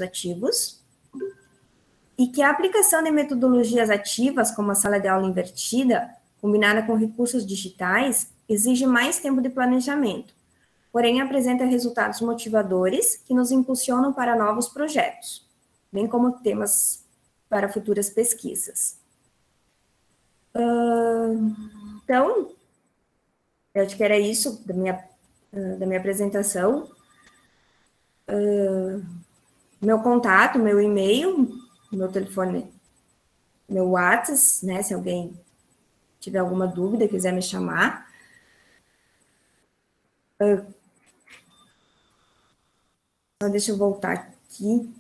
ativos, e que a aplicação de metodologias ativas, como a sala de aula invertida, combinada com recursos digitais, exige mais tempo de planejamento, porém apresenta resultados motivadores que nos impulsionam para novos projetos, bem como temas para futuras pesquisas. Então, eu acho que era isso da minha apresentação. Meu contato, meu e-mail, meu telefone, meu WhatsApp, né, se alguém tiver alguma dúvida, quiser me chamar. Deixa eu voltar aqui.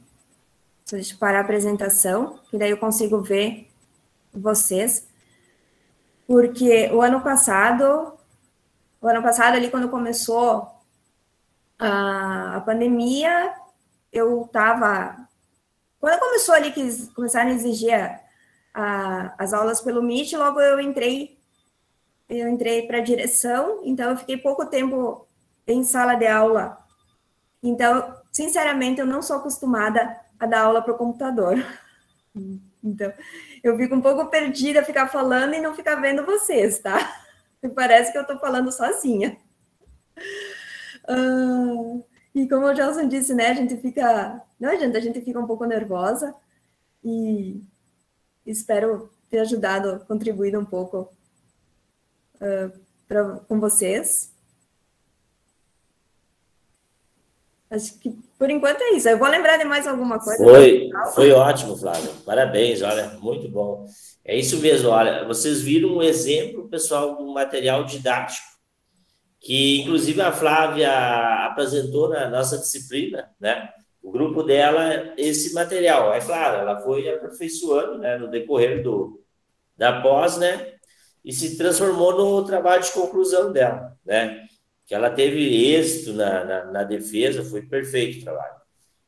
Deixa eu parar a apresentação, que daí eu consigo ver vocês. Porque o ano passado ali, quando começou a pandemia, quando começou ali, que começaram a exigir as aulas pelo Meet, logo eu entrei para a direção, então eu fiquei pouco tempo em sala de aula. Então, sinceramente, eu não sou acostumada a dar aula para o computador. Então, eu fico um pouco perdida ficar falando e não ficar vendo vocês, tá? Parece que eu estou falando sozinha. E como o Gelson disse, né, a gente fica um pouco nervosa, e espero ter ajudado, contribuído um pouco com vocês. Acho que, por enquanto, é isso. Eu vou lembrar de mais alguma coisa. Foi ótimo, Flávia. Parabéns, olha, muito bom. É isso mesmo, olha, vocês viram um exemplo, pessoal, do material didático, que, inclusive, a Flávia apresentou na nossa disciplina, né? O grupo dela, esse material. É claro, ela foi aperfeiçoando, né, no decorrer da pós, né? E se transformou no trabalho de conclusão dela, né? Que ela teve êxito na defesa, foi perfeito o trabalho.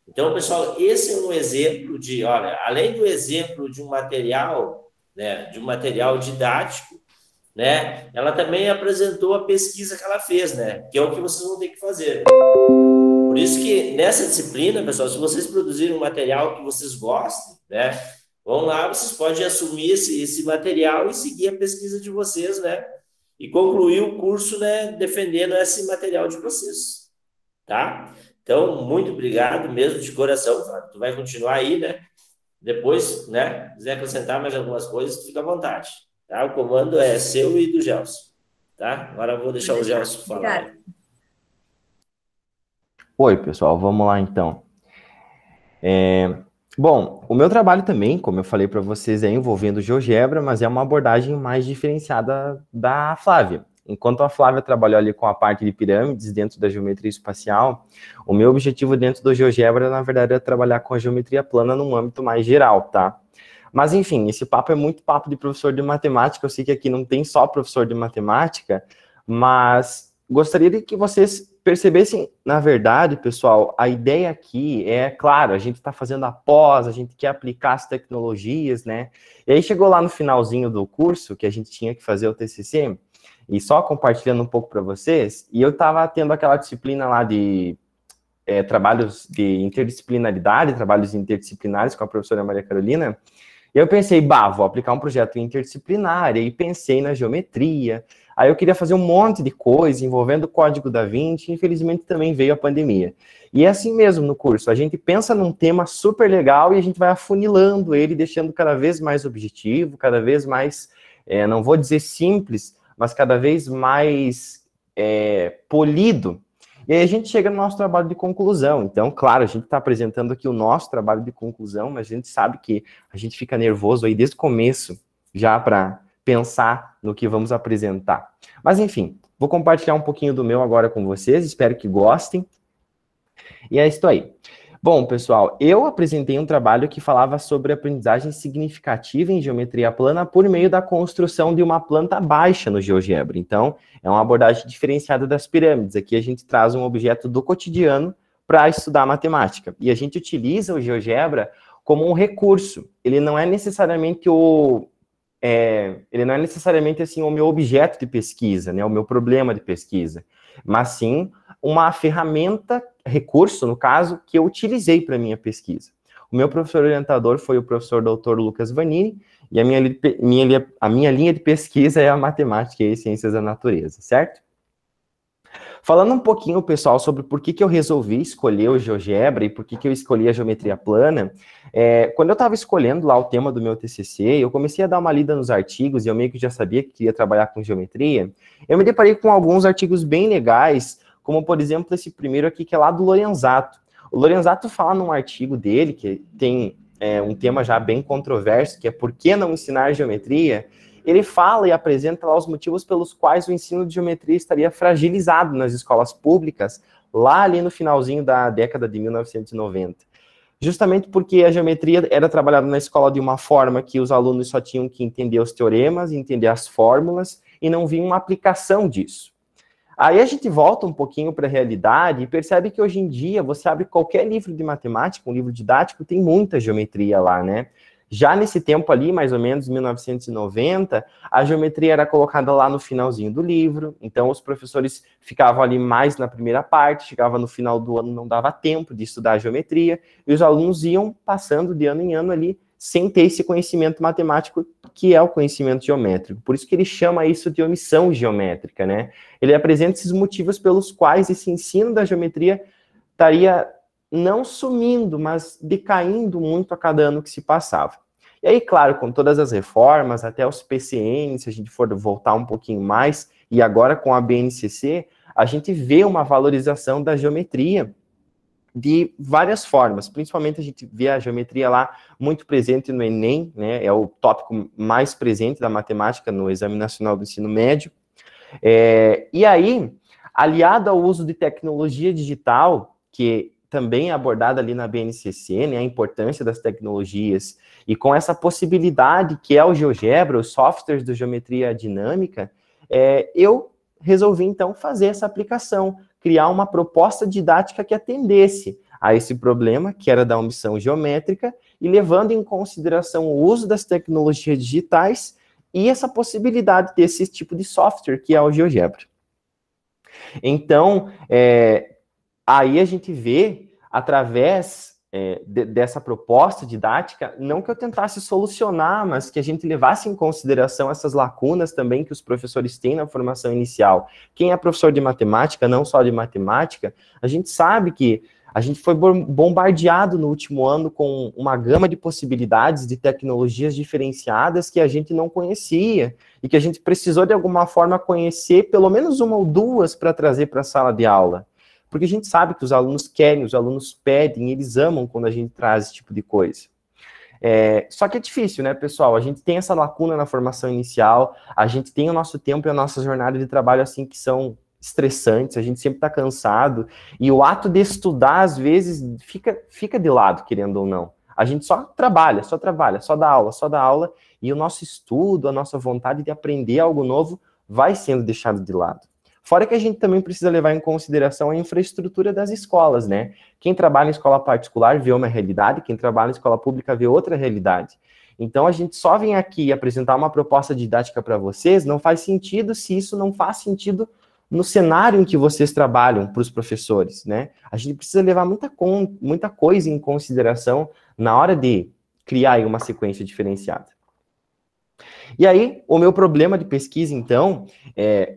Então, pessoal, esse é um exemplo de, olha, além do exemplo de um material, né, de um material didático, né, ela também apresentou a pesquisa que ela fez, né, que é o que vocês vão ter que fazer. Por isso que nessa disciplina, pessoal, se vocês produzirem um material que vocês gostem, né, vão lá, vocês podem assumir esse material e seguir a pesquisa de vocês, né, e concluir o curso, né, defendendo esse material de vocês, tá? Então, muito obrigado mesmo, de coração, Flávio. Tu vai continuar aí, né? Depois, né, quiser acrescentar mais algumas coisas, fica à vontade, tá? O comando é seu e do Gelson, tá? Agora eu vou deixar o Gelson falar. Oi, pessoal, vamos lá, então. Bom, o meu trabalho também, como eu falei para vocês, é envolvendo GeoGebra, mas é uma abordagem mais diferenciada da Flávia. Enquanto a Flávia trabalhou ali com a parte de pirâmides dentro da geometria espacial, o meu objetivo dentro do GeoGebra, na verdade, é trabalhar com a geometria plana num âmbito mais geral, tá? Mas, enfim, esse papo é muito papo de professor de matemática. Eu sei que aqui não tem só professor de matemática, mas gostaria de que vocês percebessem, na verdade, pessoal, a ideia aqui é, claro, a gente está fazendo a pós, a gente quer aplicar as tecnologias, né? E aí chegou lá no finalzinho do curso, que a gente tinha que fazer o TCC, e só compartilhando um pouco para vocês, e eu estava tendo aquela disciplina lá de trabalhos de interdisciplinaridade, trabalhos interdisciplinares com a professora Maria Carolina, e eu pensei, vou aplicar um projeto interdisciplinar, e aí pensei na geometria, aí eu queria fazer um monte de coisa envolvendo o código da Vinci, infelizmente também veio a pandemia. E é assim mesmo no curso, a gente pensa num tema super legal e a gente vai afunilando ele, deixando cada vez mais objetivo, cada vez mais, não vou dizer simples, mas cada vez mais polido. E aí a gente chega no nosso trabalho de conclusão. Então, claro, a gente está apresentando aqui o nosso trabalho de conclusão, mas a gente sabe que a gente fica nervoso aí desde o começo, já para pensar no que vamos apresentar. Mas, enfim, vou compartilhar um pouquinho do meu agora com vocês, espero que gostem. E é isso aí. Bom, pessoal, eu apresentei um trabalho que falava sobre aprendizagem significativa em geometria plana por meio da construção de uma planta baixa no GeoGebra. Então, é uma abordagem diferenciada das pirâmides. Aqui a gente traz um objeto do cotidiano para estudar matemática. E a gente utiliza o GeoGebra como um recurso. Ele não é necessariamente assim, o meu objeto de pesquisa, né, o meu problema de pesquisa, mas sim uma ferramenta recurso, no caso, que eu utilizei para minha pesquisa. O meu professor orientador foi o professor Dr. Lucas Vanini, e a minha linha de pesquisa é a matemática e ciências da natureza, certo? Falando um pouquinho, pessoal, sobre por que eu resolvi escolher o GeoGebra e por que eu escolhi a geometria plana, quando eu estava escolhendo lá o tema do meu TCC, eu comecei a dar uma lida nos artigos e eu meio que já sabia que queria trabalhar com geometria. Eu me deparei com alguns artigos bem legais, como, por exemplo, esse primeiro aqui, que é lá do Lorenzato. O Lorenzato fala num artigo dele, que tem um tema já bem controverso, que é por que não ensinar geometria. Ele fala e apresenta lá os motivos pelos quais o ensino de geometria estaria fragilizado nas escolas públicas, lá ali no finalzinho da década de 1990. Justamente porque a geometria era trabalhada na escola de uma forma que os alunos só tinham que entender os teoremas, entender as fórmulas, e não via uma aplicação disso. Aí a gente volta um pouquinho para a realidade e percebe que hoje em dia, você abre qualquer livro de matemática, um livro didático, tem muita geometria lá, né? Já nesse tempo ali, mais ou menos 1990, a geometria era colocada lá no finalzinho do livro, então os professores ficavam ali mais na primeira parte, chegava no final do ano, não dava tempo de estudar a geometria, e os alunos iam passando de ano em ano ali, sem ter esse conhecimento matemático, que é o conhecimento geométrico. Por isso que ele chama isso de omissão geométrica, né? Ele apresenta esses motivos pelos quais esse ensino da geometria estaria não sumindo, mas decaindo muito a cada ano que se passava. E aí, claro, com todas as reformas, até os PCN, se a gente for voltar um pouquinho mais, e agora com a BNCC, a gente vê uma valorização da geometria de várias formas. Principalmente a gente vê a geometria lá muito presente no Enem, né? É o tópico mais presente da matemática no Exame Nacional do Ensino Médio. E aí, aliado ao uso de tecnologia digital, que também é abordada ali na BNCC, né, a importância das tecnologias, e com essa possibilidade que é o GeoGebra, os softwares de geometria dinâmica, eu resolvi, então, fazer essa aplicação, criar uma proposta didática que atendesse a esse problema, que era da omissão geométrica, e levando em consideração o uso das tecnologias digitais e essa possibilidade desse tipo de software, que é o GeoGebra. Então, aí a gente vê, através dessa proposta didática, não que eu tentasse solucionar, mas que a gente levasse em consideração essas lacunas também que os professores têm na formação inicial. Quem é professor de matemática, não só de matemática, a gente sabe que a gente foi bombardeado no último ano com uma gama de possibilidades de tecnologias diferenciadas que a gente não conhecia e que a gente precisou, de alguma forma, conhecer pelo menos uma ou duas para trazer para a sala de aula. Porque a gente sabe que os alunos querem, os alunos pedem, eles amam quando a gente traz esse tipo de coisa. Só que é difícil, né, pessoal? A gente tem essa lacuna na formação inicial, a gente tem o nosso tempo e a nossa jornada de trabalho assim que são estressantes, a gente sempre está cansado, e o ato de estudar, às vezes, fica de lado, querendo ou não. A gente só trabalha, só dá aula, e o nosso estudo, a nossa vontade de aprender algo novo vai sendo deixado de lado. Fora que a gente também precisa levar em consideração a infraestrutura das escolas, né? Quem trabalha em escola particular vê uma realidade, quem trabalha em escola pública vê outra realidade. Então, a gente só vem aqui apresentar uma proposta didática para vocês, não faz sentido se isso não faz sentido no cenário em que vocês trabalham para os professores, né? A gente precisa levar muita coisa em consideração na hora de criar aí uma sequência diferenciada. E aí, o meu problema de pesquisa, então,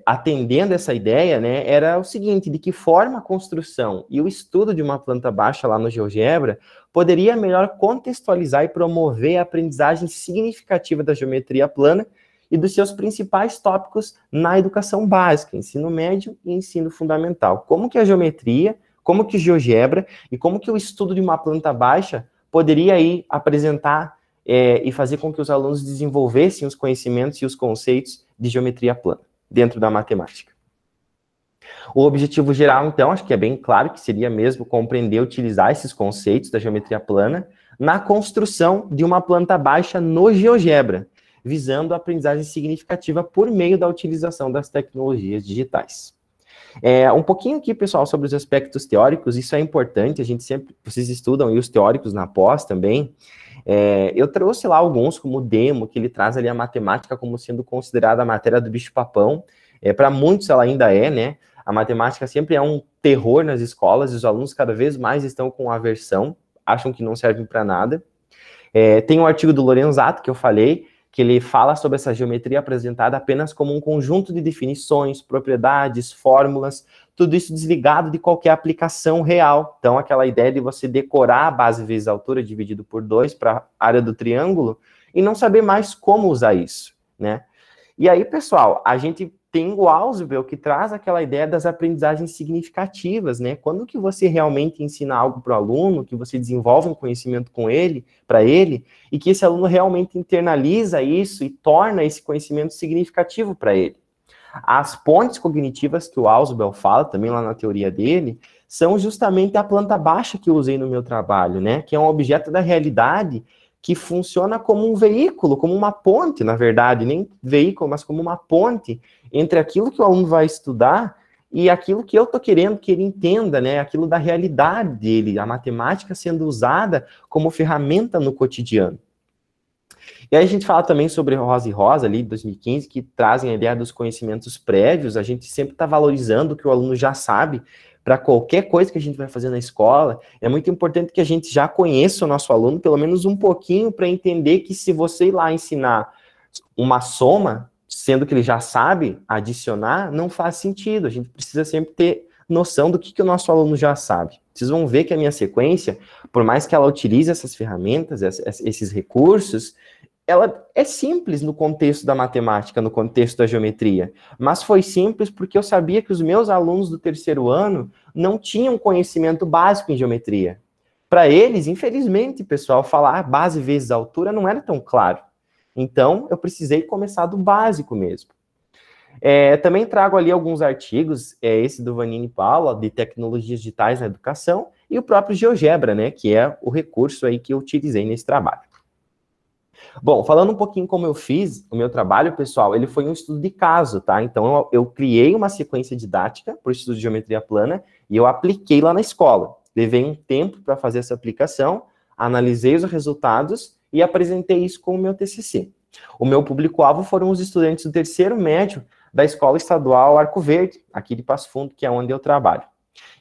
atendendo essa ideia, né, era o seguinte, de que forma a construção e o estudo de uma planta baixa lá no GeoGebra poderia melhor contextualizar e promover a aprendizagem significativa da geometria plana e dos seus principais tópicos na educação básica, ensino médio e ensino fundamental. Como que a geometria, como que o GeoGebra e como que o estudo de uma planta baixa poderia aí apresentar e fazer com que os alunos desenvolvessem os conhecimentos e os conceitos de geometria plana dentro da matemática. O objetivo geral, então, acho que é bem claro que seria mesmo compreender e utilizar esses conceitos da geometria plana na construção de uma planta baixa no GeoGebra, visando a aprendizagem significativa por meio da utilização das tecnologias digitais. Um pouquinho aqui, pessoal, sobre os aspectos teóricos, isso é importante, a gente sempre, vocês estudam e os teóricos na pós também. Eu trouxe lá alguns, como o Demo, que ele traz ali a matemática como sendo considerada a matéria do bicho-papão. Para muitos ela ainda é, né? A matemática sempre é um terror nas escolas, e os alunos cada vez mais estão com aversão, acham que não servem para nada. Tem um artigo do Lorenzato, que eu falei, que ele fala sobre essa geometria apresentada apenas como um conjunto de definições, propriedades, fórmulas, tudo isso desligado de qualquer aplicação real. Então, aquela ideia de você decorar a base vezes a altura dividido por 2 para a área do triângulo e não saber mais como usar isso, né? E aí, pessoal, a gente tem o Ausubel, que traz aquela ideia das aprendizagens significativas, né? Quando que você realmente ensina algo para o aluno, que você desenvolve um conhecimento com ele, para ele, e que esse aluno realmente internaliza isso e torna esse conhecimento significativo para ele. As pontes cognitivas que o Ausubel fala, também lá na teoria dele, são justamente a planta baixa que eu usei no meu trabalho, né? Que é um objeto da realidade que funciona como um veículo, como uma ponte, na verdade, nem veículo, mas como uma ponte entre aquilo que o aluno vai estudar e aquilo que eu estou querendo que ele entenda, né? Aquilo da realidade dele, a matemática sendo usada como ferramenta no cotidiano. E aí a gente fala também sobre Rosa e Rosa, ali, de 2015, que trazem a ideia dos conhecimentos prévios. A gente sempre está valorizando o que o aluno já sabe para qualquer coisa que a gente vai fazer na escola. É muito importante que a gente já conheça o nosso aluno, pelo menos um pouquinho, para entender que se você ir lá ensinar uma soma, sendo que ele já sabe adicionar, não faz sentido. A gente precisa sempre ter noção do que o nosso aluno já sabe. Vocês vão ver que a minha sequência, por mais que ela utilize essas ferramentas, esses recursos, ela é simples no contexto da matemática, no contexto da geometria, mas foi simples porque eu sabia que os meus alunos do terceiro ano não tinham conhecimento básico em geometria. Para eles, infelizmente, pessoal, falar base vezes altura não era tão claro. Então, eu precisei começar do básico mesmo. Também trago ali alguns artigos, esse do Vanini Paula, de tecnologias digitais na educação, e o próprio GeoGebra, né, que é o recurso aí que eu utilizei nesse trabalho. Bom, falando um pouquinho como eu fiz o meu trabalho, pessoal, ele foi um estudo de caso, tá? Então, eu criei uma sequência didática para o estudo de geometria plana e eu apliquei lá na escola. Levei um tempo para fazer essa aplicação, analisei os resultados e apresentei isso com o meu TCC. O meu público-alvo foram os estudantes do terceiro médio da Escola Estadual Arco Verde, aqui de Passo Fundo, que é onde eu trabalho.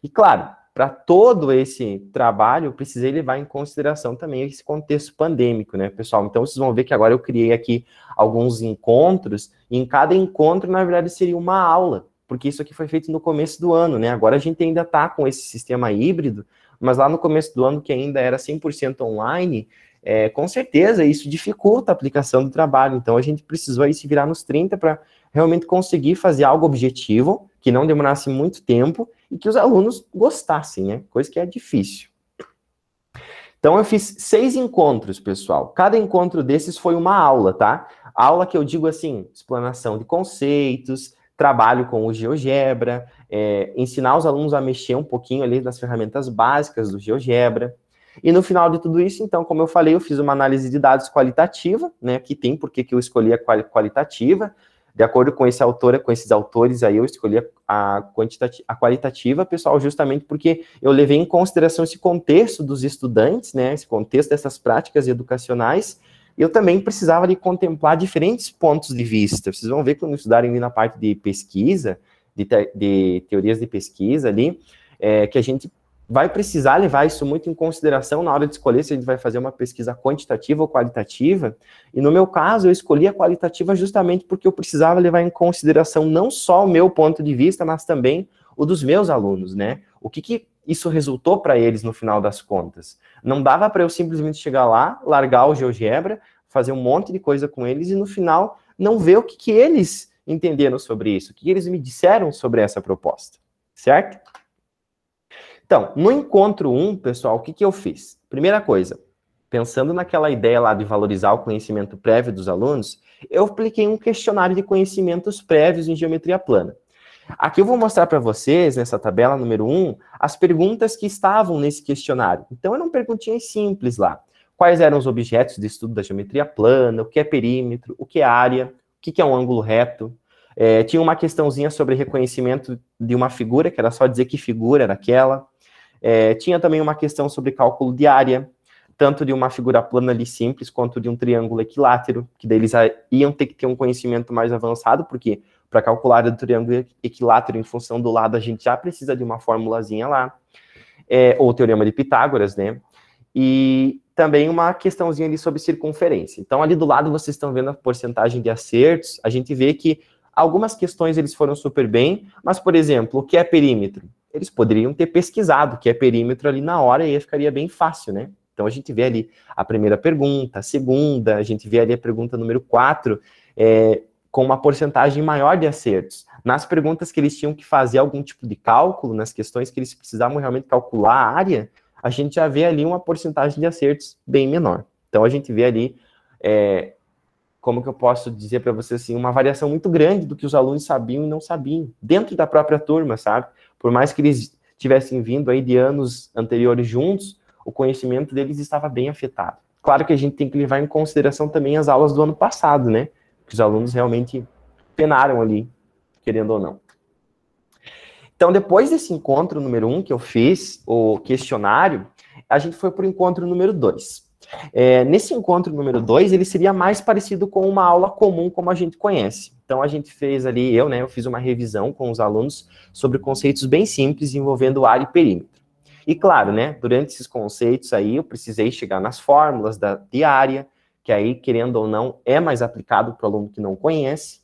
E, claro, para todo esse trabalho, eu precisei levar em consideração também esse contexto pandêmico, né, pessoal? Então, vocês vão ver que agora eu criei aqui alguns encontros, e em cada encontro, na verdade, seria uma aula, porque isso aqui foi feito no começo do ano, né? Agora a gente ainda está com esse sistema híbrido, mas lá no começo do ano, que ainda era 100% online, com certeza isso dificulta a aplicação do trabalho. Então, a gente precisou aí se virar nos 30 para realmente conseguir fazer algo objetivo, que não demorasse muito tempo, e que os alunos gostassem, né? Coisa que é difícil. Então, eu fiz 6 encontros, pessoal. Cada encontro desses foi uma aula, tá? Aula que eu digo assim, explanação de conceitos, trabalho com o GeoGebra, ensinar os alunos a mexer um pouquinho ali nas ferramentas básicas do GeoGebra. E no final de tudo isso, então, como eu falei, eu fiz uma análise de dados qualitativa, né? Que tem por que eu escolhi a qualitativa. De acordo com esse autor, com esses autores aí, eu escolhi a qualitativa, pessoal, justamente porque eu levei em consideração esse contexto dos estudantes, né, esse contexto dessas práticas educacionais, e eu também precisava de contemplar diferentes pontos de vista. Vocês vão ver quando estudarem ali na parte de pesquisa, de teorias de pesquisa ali, que a gente vai precisar levar isso muito em consideração na hora de escolher se a gente vai fazer uma pesquisa quantitativa ou qualitativa, e no meu caso eu escolhi a qualitativa justamente porque eu precisava levar em consideração não só o meu ponto de vista, mas também o dos meus alunos, né? O que isso resultou para eles no final das contas? Não dava para eu simplesmente chegar lá, largar o GeoGebra, fazer um monte de coisa com eles e no final não ver o que eles entenderam sobre isso, o que eles me disseram sobre essa proposta, certo? Então, no encontro 1, pessoal, o que eu fiz? Primeira coisa, pensando naquela ideia lá de valorizar o conhecimento prévio dos alunos, eu apliquei um questionário de conhecimentos prévios em geometria plana. Aqui eu vou mostrar para vocês, nessa tabela número 1, as perguntas que estavam nesse questionário. Então, eram perguntinhas simples lá. Quais eram os objetos de estudo da geometria plana, o que é perímetro, o que é área, o que é um ângulo reto. Tinha uma questãozinha sobre reconhecimento de uma figura, que era só dizer que figura era aquela. Tinha também uma questão sobre cálculo de área, tanto de uma figura plana ali simples, quanto de um triângulo equilátero, que daí eles iam ter que ter um conhecimento mais avançado, porque Para calcular a área do triângulo equilátero em função do lado, a gente já precisa de uma formulazinha lá, ou o teorema de Pitágoras, né? E também uma questãozinha ali sobre circunferência. Então, ali do lado, vocês estão vendo a porcentagem de acertos. A gente vê que algumas questões eles foram super bem, mas, por exemplo, o que é perímetro? Eles poderiam ter pesquisado o que é perímetro ali na hora e aí ficaria bem fácil, né? Então, a gente vê ali a primeira pergunta, a segunda, a gente vê ali a pergunta número 4, com uma porcentagem maior de acertos. Nas perguntas que eles tinham que fazer algum tipo de cálculo, nas questões que eles precisavam realmente calcular a área, a gente já vê ali uma porcentagem de acertos bem menor. Então, a gente vê ali, como que eu posso dizer para você assim, uma variação muito grande do que os alunos sabiam e não sabiam, dentro da própria turma, sabe? Por mais que eles tivessem vindo aí de anos anteriores juntos, o conhecimento deles estava bem afetado. Claro que a gente tem que levar em consideração também as aulas do ano passado, né? Que os alunos realmente penaram ali, querendo ou não. Então, depois desse encontro número 1 que eu fiz, o questionário, a gente foi para o encontro número 2. Nesse encontro número 2, ele seria mais parecido com uma aula comum como a gente conhece. Então, a gente fez ali, eu fiz uma revisão com os alunos sobre conceitos bem simples envolvendo área e perímetro. E claro, né, durante esses conceitos aí, eu precisei chegar nas fórmulas de área, que aí, querendo ou não, é mais aplicado para o aluno que não conhece.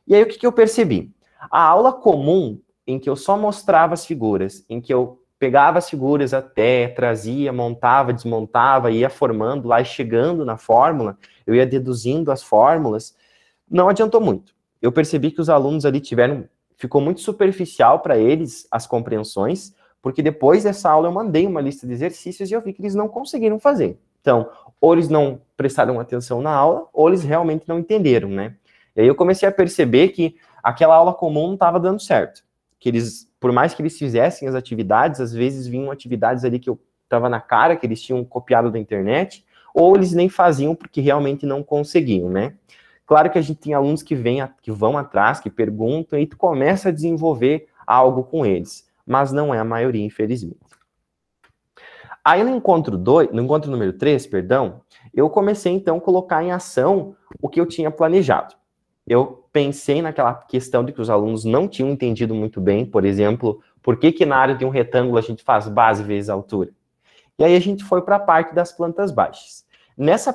E aí, o que eu percebi? A aula comum, em que eu só mostrava as figuras, em que eu pegava as figuras até, trazia, montava, desmontava, ia formando lá e chegando na fórmula, eu ia deduzindo as fórmulas, não adiantou muito. Eu percebi que os alunos ali ficou muito superficial para eles as compreensões, porque depois dessa aula eu mandei uma lista de exercícios e eu vi que eles não conseguiram fazer. Então, ou eles não prestaram atenção na aula, ou eles realmente não entenderam, né? E aí eu comecei a perceber que aquela aula comum não estava dando certo. Que eles, por mais que eles fizessem as atividades, às vezes vinham atividades ali que eu estava na cara, que eles tinham copiado da internet, ou eles nem faziam porque realmente não conseguiam, né? Claro que a gente tem alunos que vão atrás, que perguntam, e tu começa a desenvolver algo com eles, mas não é a maioria, infelizmente. Aí no encontro número 3, eu comecei então a colocar em ação o que eu tinha planejado. Eu pensei naquela questão de que os alunos não tinham entendido muito bem, por exemplo, por que na área de um retângulo a gente faz base vezes altura. E aí a gente foi para a parte das plantas baixas. Nesse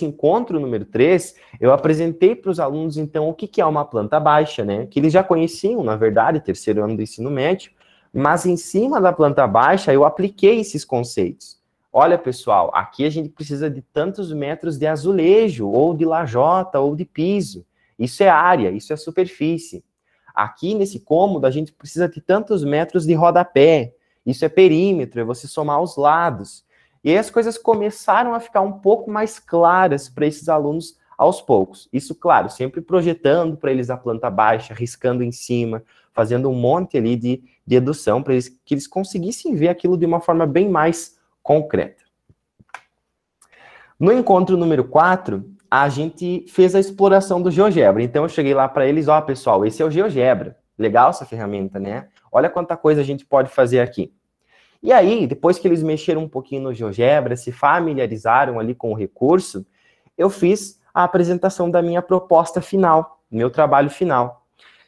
encontro número 3, eu apresentei para os alunos, então, o que é uma planta baixa, né? Que eles já conheciam, na verdade, terceiro ano do ensino médio, mas em cima da planta baixa eu apliquei esses conceitos. Olha, pessoal, aqui a gente precisa de tantos metros de azulejo, ou de lajota, ou de piso. Isso é área, isso é superfície. Aqui, nesse cômodo, a gente precisa de tantos metros de rodapé. Isso é perímetro, é você somar os lados. E aí as coisas começaram a ficar um pouco mais claras para esses alunos aos poucos. Isso, claro, sempre projetando para eles a planta baixa, riscando em cima, fazendo um monte ali de dedução para que eles conseguissem ver aquilo de uma forma bem mais concreta. No encontro número 4, a gente fez a exploração do GeoGebra. Então, eu cheguei lá para eles, ó, pessoal, esse é o GeoGebra. Legal essa ferramenta, né? Olha quanta coisa a gente pode fazer aqui. E aí, depois que eles mexeram um pouquinho no GeoGebra, se familiarizaram ali com o recurso, eu fiz a apresentação da minha proposta final, meu trabalho final,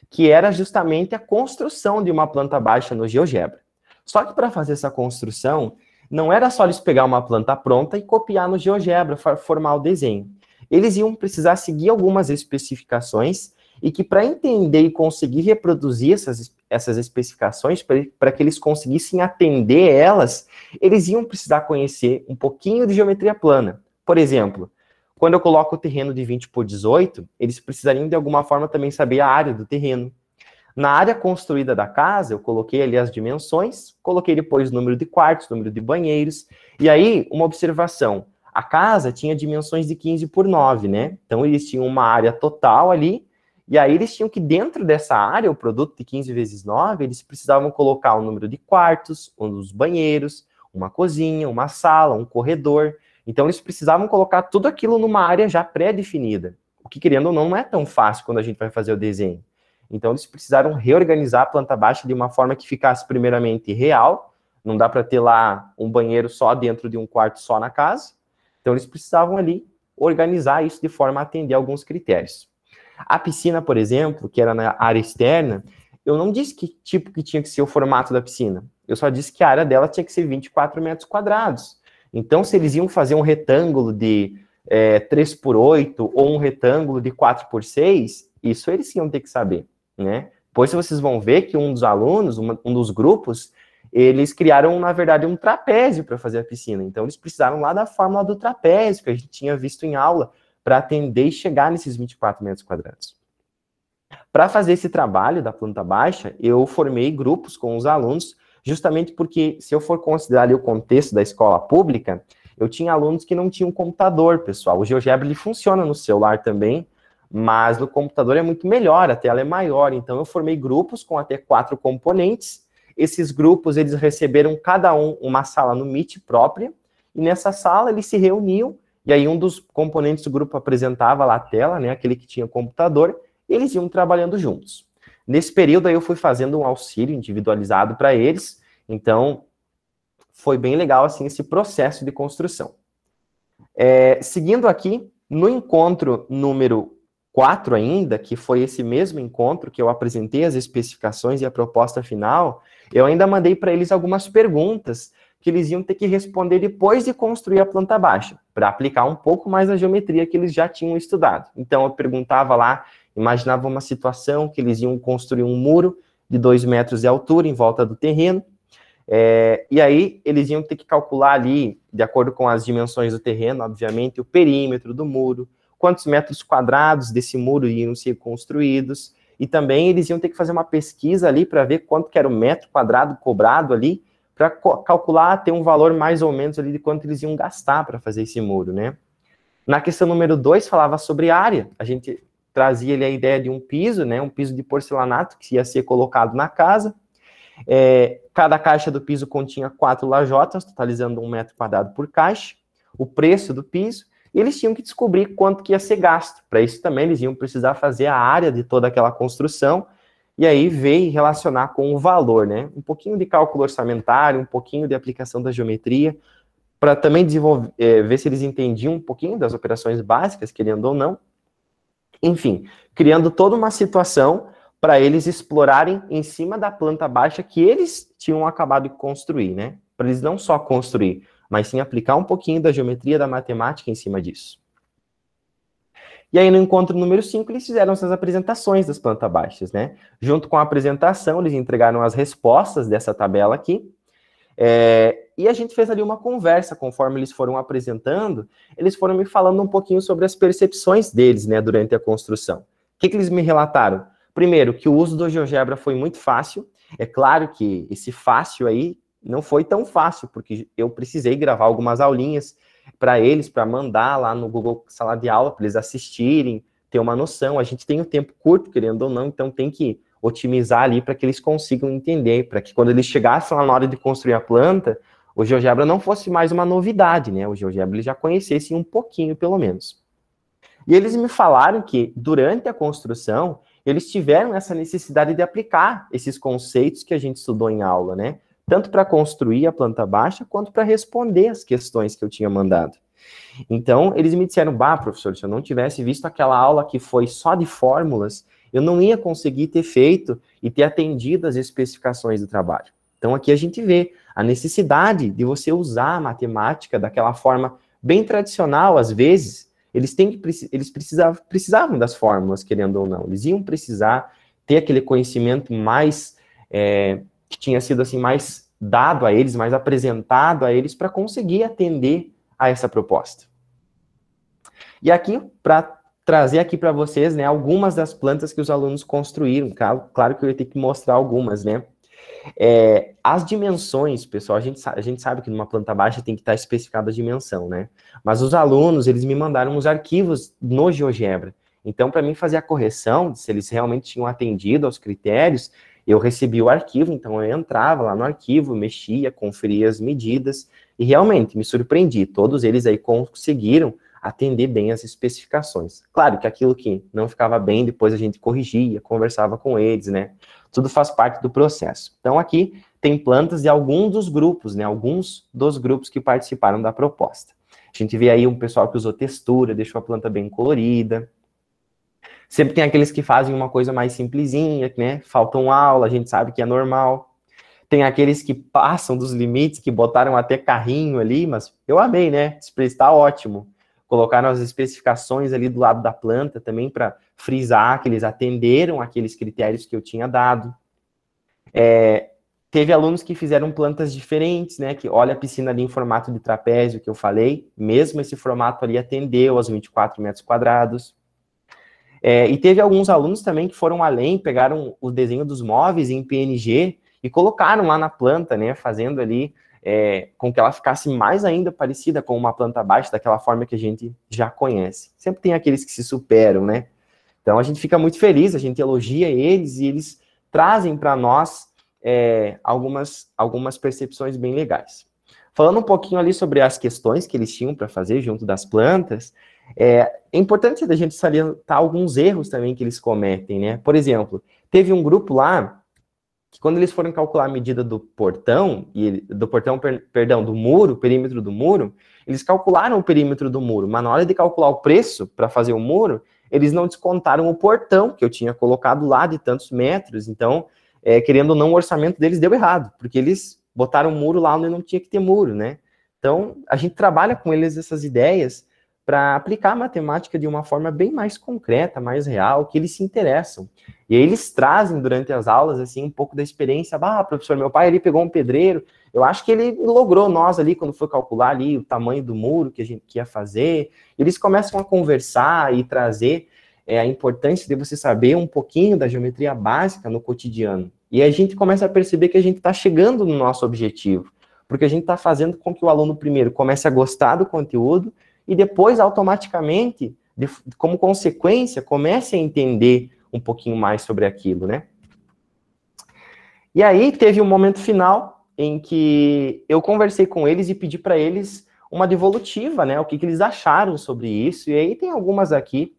que era justamente a construção de uma planta baixa no GeoGebra. Só que para fazer essa construção, não era só eles pegar uma planta pronta e copiar no GeoGebra, formar o desenho. Eles iam precisar seguir algumas especificações e que para entender e conseguir reproduzir essas especificações, para que eles conseguissem atender elas, eles iam precisar conhecer um pouquinho de geometria plana. Por exemplo, quando eu coloco o terreno de 20 por 18, eles precisariam de alguma forma também saber a área do terreno. Na área construída da casa, eu coloquei ali as dimensões, coloquei depois o número de quartos, número de banheiros, e aí uma observação, a casa tinha dimensões de 15 por 9, né? Então eles tinham uma área total ali, e aí eles tinham que dentro dessa área, o produto de 15 vezes 9, eles precisavam colocar o número de quartos, os banheiros, uma cozinha, uma sala, um corredor. Então eles precisavam colocar tudo aquilo numa área já pré-definida, o que querendo ou não é tão fácil quando a gente vai fazer o desenho. Então, eles precisaram reorganizar a planta baixa de uma forma que ficasse, primeiramente, real. Não dá para ter lá um banheiro só dentro de um quarto só na casa. Então, eles precisavam ali organizar isso de forma a atender alguns critérios. A piscina, por exemplo, que era na área externa, eu não disse que tipo que tinha que ser o formato da piscina. Eu só disse que a área dela tinha que ser 24 metros quadrados. Então, se eles iam fazer um retângulo de 3x8 ou um retângulo de 4x6, isso eles iam ter que saber, né? Depois vocês vão ver que um dos alunos, um dos grupos, eles criaram, na verdade, um trapézio para fazer a piscina. Então, eles precisaram lá da fórmula do trapézio, que a gente tinha visto em aula, para atender e chegar nesses 24 metros quadrados. Para fazer esse trabalho da planta baixa, eu formei grupos com os alunos, justamente porque, se eu for considerar ali o contexto da escola pública, eu tinha alunos que não tinham computador, pessoal. O GeoGebra, ele funciona no celular também, mas no computador é muito melhor, a tela é maior. Então, eu formei grupos com até 4 componentes. Esses grupos, eles receberam cada um uma sala no Meet própria, e nessa sala eles se reuniam, e aí um dos componentes do grupo apresentava lá a tela, né, aquele que tinha computador, e eles iam trabalhando juntos. Nesse período aí eu fui fazendo um auxílio individualizado para eles, então foi bem legal assim esse processo de construção. Seguindo aqui, no encontro número 4 ainda, que foi esse mesmo encontro que eu apresentei as especificações e a proposta final, eu ainda mandei para eles algumas perguntas que eles iam ter que responder depois de construir a planta baixa, para aplicar um pouco mais a geometria que eles já tinham estudado. Então, eu perguntava lá, imaginava uma situação que eles iam construir um muro de 2 metros de altura em volta do terreno, e aí eles iam ter que calcular ali, de acordo com as dimensões do terreno, obviamente, o perímetro do muro, quantos metros quadrados desse muro iam ser construídos, e também eles iam ter que fazer uma pesquisa ali para ver quanto que era o metro quadrado cobrado ali, para calcular, ter um valor mais ou menos ali de quanto eles iam gastar para fazer esse muro, né? Na questão número 2, falava sobre área. A gente trazia ali a ideia de um piso, né? Um piso de porcelanato que ia ser colocado na casa. Cada caixa do piso continha 4 lajotas, totalizando 1 metro quadrado por caixa. O preço do piso. E eles tinham que descobrir quanto que ia ser gasto. Para isso também eles iam precisar fazer a área de toda aquela construção, e aí ver e relacionar com o valor, né? Um pouquinho de cálculo orçamentário, um pouquinho de aplicação da geometria, para também desenvolver, ver se eles entendiam um pouquinho das operações básicas, querendo ou não. Enfim, criando toda uma situação para eles explorarem em cima da planta baixa que eles tinham acabado de construir, né? Para eles não só construir, mas sim aplicar um pouquinho da geometria, da matemática em cima disso. E aí, no encontro número 5, eles fizeram essas apresentações das plantas baixas, né? Junto com a apresentação, eles entregaram as respostas dessa tabela aqui, e a gente fez ali uma conversa, conforme eles foram apresentando, eles foram me falando um pouquinho sobre as percepções deles, né, durante a construção. O que eles me relataram? Primeiro, que o uso do GeoGebra foi muito fácil. É claro que esse fácil aí não foi tão fácil, porque eu precisei gravar algumas aulinhas para eles, para mandar lá no Google Sala de Aula, para eles assistirem, ter uma noção. A gente tem um tempo curto, querendo ou não, então tem que otimizar ali para que eles consigam entender, para que quando eles chegassem lá na hora de construir a planta, o GeoGebra não fosse mais uma novidade, né? O GeoGebra eles já conhecessem um pouquinho, pelo menos. E eles me falaram que, durante a construção, eles tiveram essa necessidade de aplicar esses conceitos que a gente estudou em aula, né? Tanto para construir a planta baixa, quanto para responder as questões que eu tinha mandado. Então, eles me disseram, professor, se eu não tivesse visto aquela aula que foi só de fórmulas, eu não ia conseguir ter feito e ter atendido as especificações do trabalho. Então, aqui a gente vê a necessidade de você usar a matemática daquela forma bem tradicional, às vezes. Eles precisavam das fórmulas, querendo ou não. Eles iam precisar ter aquele conhecimento mais... que tinha sido assim mais dado a eles, mais apresentado a eles, para conseguir atender a essa proposta. E aqui, para trazer aqui para vocês, né, algumas das plantas que os alunos construíram. Claro que eu ia ter que mostrar algumas, né? As dimensões, pessoal, a gente sabe que numa planta baixa tem que estar especificada a dimensão, né? Mas os alunos, eles me mandaram os arquivos no GeoGebra. Então, para mim fazer a correção, se eles realmente tinham atendido aos critérios, eu recebi o arquivo, então eu entrava lá no arquivo, mexia, conferia as medidas, e realmente me surpreendi. Todos eles aí conseguiram atender bem as especificações. Claro que aquilo que não ficava bem, depois a gente corrigia, conversava com eles, né? Tudo faz parte do processo. Então, aqui tem plantas de alguns dos grupos, né? Alguns dos grupos que participaram da proposta. A gente vê aí um pessoal que usou textura, deixou a planta bem colorida. Sempre tem aqueles que fazem uma coisa mais simplesinha, né? Faltam aula, a gente sabe que é normal. Tem aqueles que passam dos limites, que botaram até carrinho ali, mas eu amei, né? Está ótimo. Colocaram as especificações ali do lado da planta também para frisar que eles atenderam aqueles critérios que eu tinha dado. Teve alunos que fizeram plantas diferentes, né? Que olha a piscina ali em formato de trapézio que eu falei, mesmo esse formato ali atendeu aos 24 metros quadrados. E teve alguns alunos também que foram além, pegaram o desenho dos móveis em PNG e colocaram lá na planta, né? Fazendo ali com que ela ficasse mais ainda parecida com uma planta baixa, daquela forma que a gente já conhece. Sempre tem aqueles que se superam, né? Então a gente fica muito feliz, a gente elogia eles e eles trazem para nós algumas percepções bem legais. Falando um pouquinho ali sobre as questões que eles tinham para fazer junto das plantas, é importante a gente salientar alguns erros também que eles cometem, né? Por exemplo, teve um grupo lá que quando eles foram calcular a medida do portão, do muro, o perímetro do muro, eles calcularam o perímetro do muro, mas na hora de calcular o preço para fazer o muro, eles não descontaram o portão que eu tinha colocado lá de tantos metros, então querendo ou não, o orçamento deles deu errado, porque eles botaram um muro lá onde não tinha que ter muro, né? Então, a gente trabalha com eles essas ideias para aplicar a matemática de uma forma bem mais concreta, mais real, que eles se interessam. E aí eles trazem durante as aulas, assim, um pouco da experiência. Professor, meu pai, ele pegou um pedreiro, eu acho que ele logrou nós ali, quando foi calcular ali o tamanho do muro que a gente ia fazer. Eles começam a conversar e trazer a importância de você saber um pouquinho da geometria básica no cotidiano. E a gente começa a perceber que a gente está chegando no nosso objetivo, porque a gente está fazendo com que o aluno, primeiro, comece a gostar do conteúdo e depois, automaticamente, como consequência, comece a entender um pouquinho mais sobre aquilo, né? E aí, teve um momento final em que eu conversei com eles e pedi para eles uma devolutiva, né? O que eles acharam sobre isso. E aí tem algumas aqui.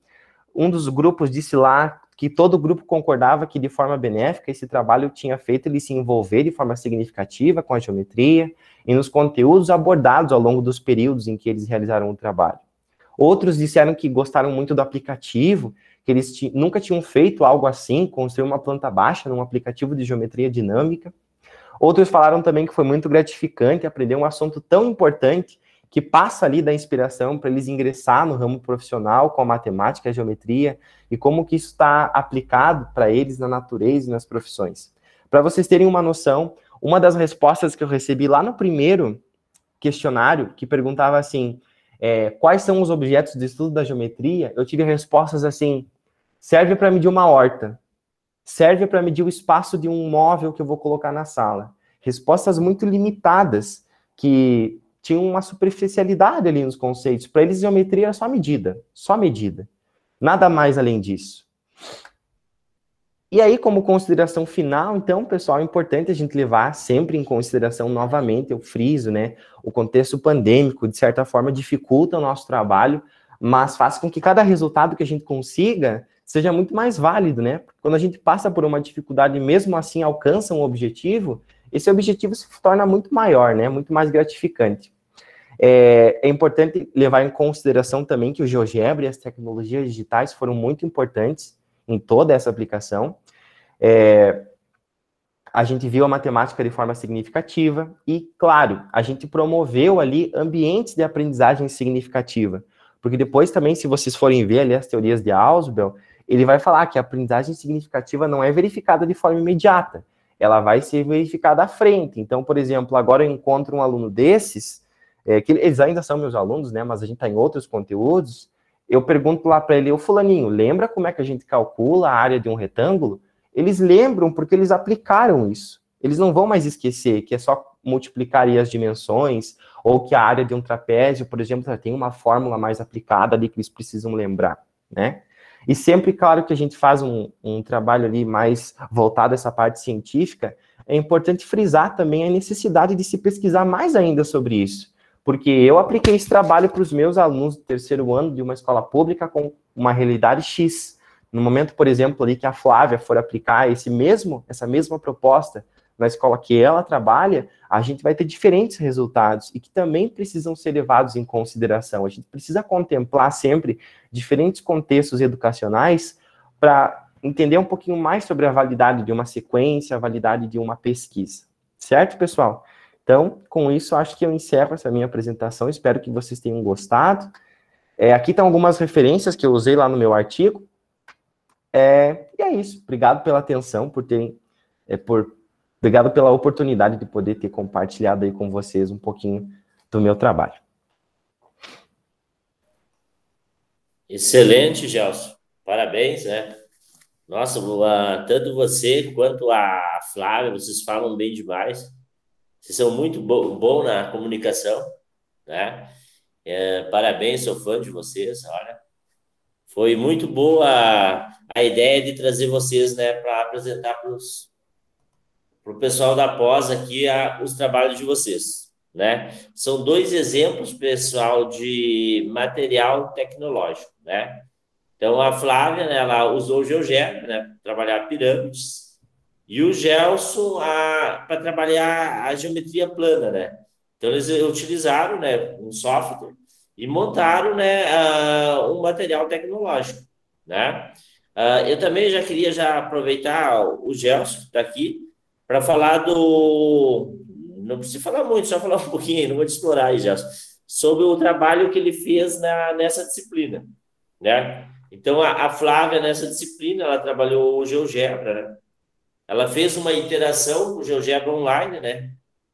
Um dos grupos disse lá que todo o grupo concordava que, de forma benéfica, esse trabalho tinha feito ele se envolver de forma significativa com a geometria e nos conteúdos abordados ao longo dos períodos em que eles realizaram o trabalho. Outros disseram que gostaram muito do aplicativo, que eles nunca tinham feito algo assim, construir uma planta baixa num aplicativo de geometria dinâmica. Outros falaram também que foi muito gratificante aprender um assunto tão importante que passa ali da inspiração para eles ingressar no ramo profissional com a matemática e a geometria, e como que isso está aplicado para eles na natureza e nas profissões. Para vocês terem uma noção, uma das respostas que eu recebi lá no primeiro questionário, que perguntava assim, quais são os objetos de estudo da geometria, eu tive respostas assim, serve para medir uma horta, serve para medir o espaço de um móvel que eu vou colocar na sala. Respostas muito limitadas, que tinham uma superficialidade ali nos conceitos. Para eles, geometria era só medida. Nada mais além disso. E aí, como consideração final, então, pessoal, é importante a gente levar sempre em consideração, novamente, eu friso, né? O contexto pandêmico, de certa forma, dificulta o nosso trabalho, mas faz com que cada resultado que a gente consiga seja muito mais válido, né? Quando a gente passa por uma dificuldade e mesmo assim alcança um objetivo, esse objetivo se torna muito maior, né? Muito mais gratificante. É importante levar em consideração também que o GeoGebra e as tecnologias digitais foram muito importantes em toda essa aplicação. A gente viu a matemática de forma significativa e, claro, a gente promoveu ali ambientes de aprendizagem significativa. Porque depois também, se vocês forem ver ali as teorias de Ausubel, ele vai falar que a aprendizagem significativa não é verificada de forma imediata. Ela vai ser verificada à frente. Então, por exemplo, agora eu encontro um aluno desses, que eles ainda são meus alunos, né? Mas a gente está em outros conteúdos. Eu pergunto lá para ele, fulaninho, lembra como é que a gente calcula a área de um retângulo? Eles lembram porque eles aplicaram isso. Eles não vão mais esquecer que é só multiplicar aí as dimensões, ou que a área de um trapézio, por exemplo, tem uma fórmula mais aplicada ali que eles precisam lembrar, né? E sempre, claro, que a gente faz um trabalho ali mais voltado a essa parte científica, é importante frisar também a necessidade de se pesquisar mais ainda sobre isso. Porque eu apliquei esse trabalho para os meus alunos do terceiro ano de uma escola pública com uma realidade X. No momento, por exemplo, ali que a Flávia for aplicar essa mesma proposta na escola que ela trabalha, a gente vai ter diferentes resultados e que também precisam ser levados em consideração. A gente precisa contemplar sempre diferentes contextos educacionais para entender um pouquinho mais sobre a validade de uma sequência, a validade de uma pesquisa. Certo, pessoal? Então, com isso, acho que eu encerro essa minha apresentação. Espero que vocês tenham gostado. Aqui estão algumas referências que eu usei lá no meu artigo. E é isso. Obrigado pela atenção, obrigado pela oportunidade de poder ter compartilhado aí com vocês um pouquinho do meu trabalho. Excelente, Gelson. Parabéns, né? Nossa, tanto você quanto a Flávia, vocês falam bem demais. Vocês são muito bom na comunicação, né? Parabéns, sou fã de vocês, olha. Foi muito boa a ideia de trazer vocês, né, para apresentar para o pessoal da pós aqui os trabalhos de vocês, né? São 2 exemplos, pessoal, de material tecnológico, né? Então, a Flávia, né, ela usou o GeoGebra, né, para trabalhar pirâmides, e o Gelson para trabalhar a geometria plana, né? Então, eles utilizaram, né, um software e montaram, né, um material tecnológico, né? Eu também já queria aproveitar o Gelson, que está aqui, para falar não precisa falar muito, só falar um pouquinho, não vou te explorar aí, Gelson, sobre o trabalho que ele fez nessa disciplina, né? Então, a Flávia, nessa disciplina, ela trabalhou o GeoGebra, né? Ela fez uma iteração com o GeoGebra online, né?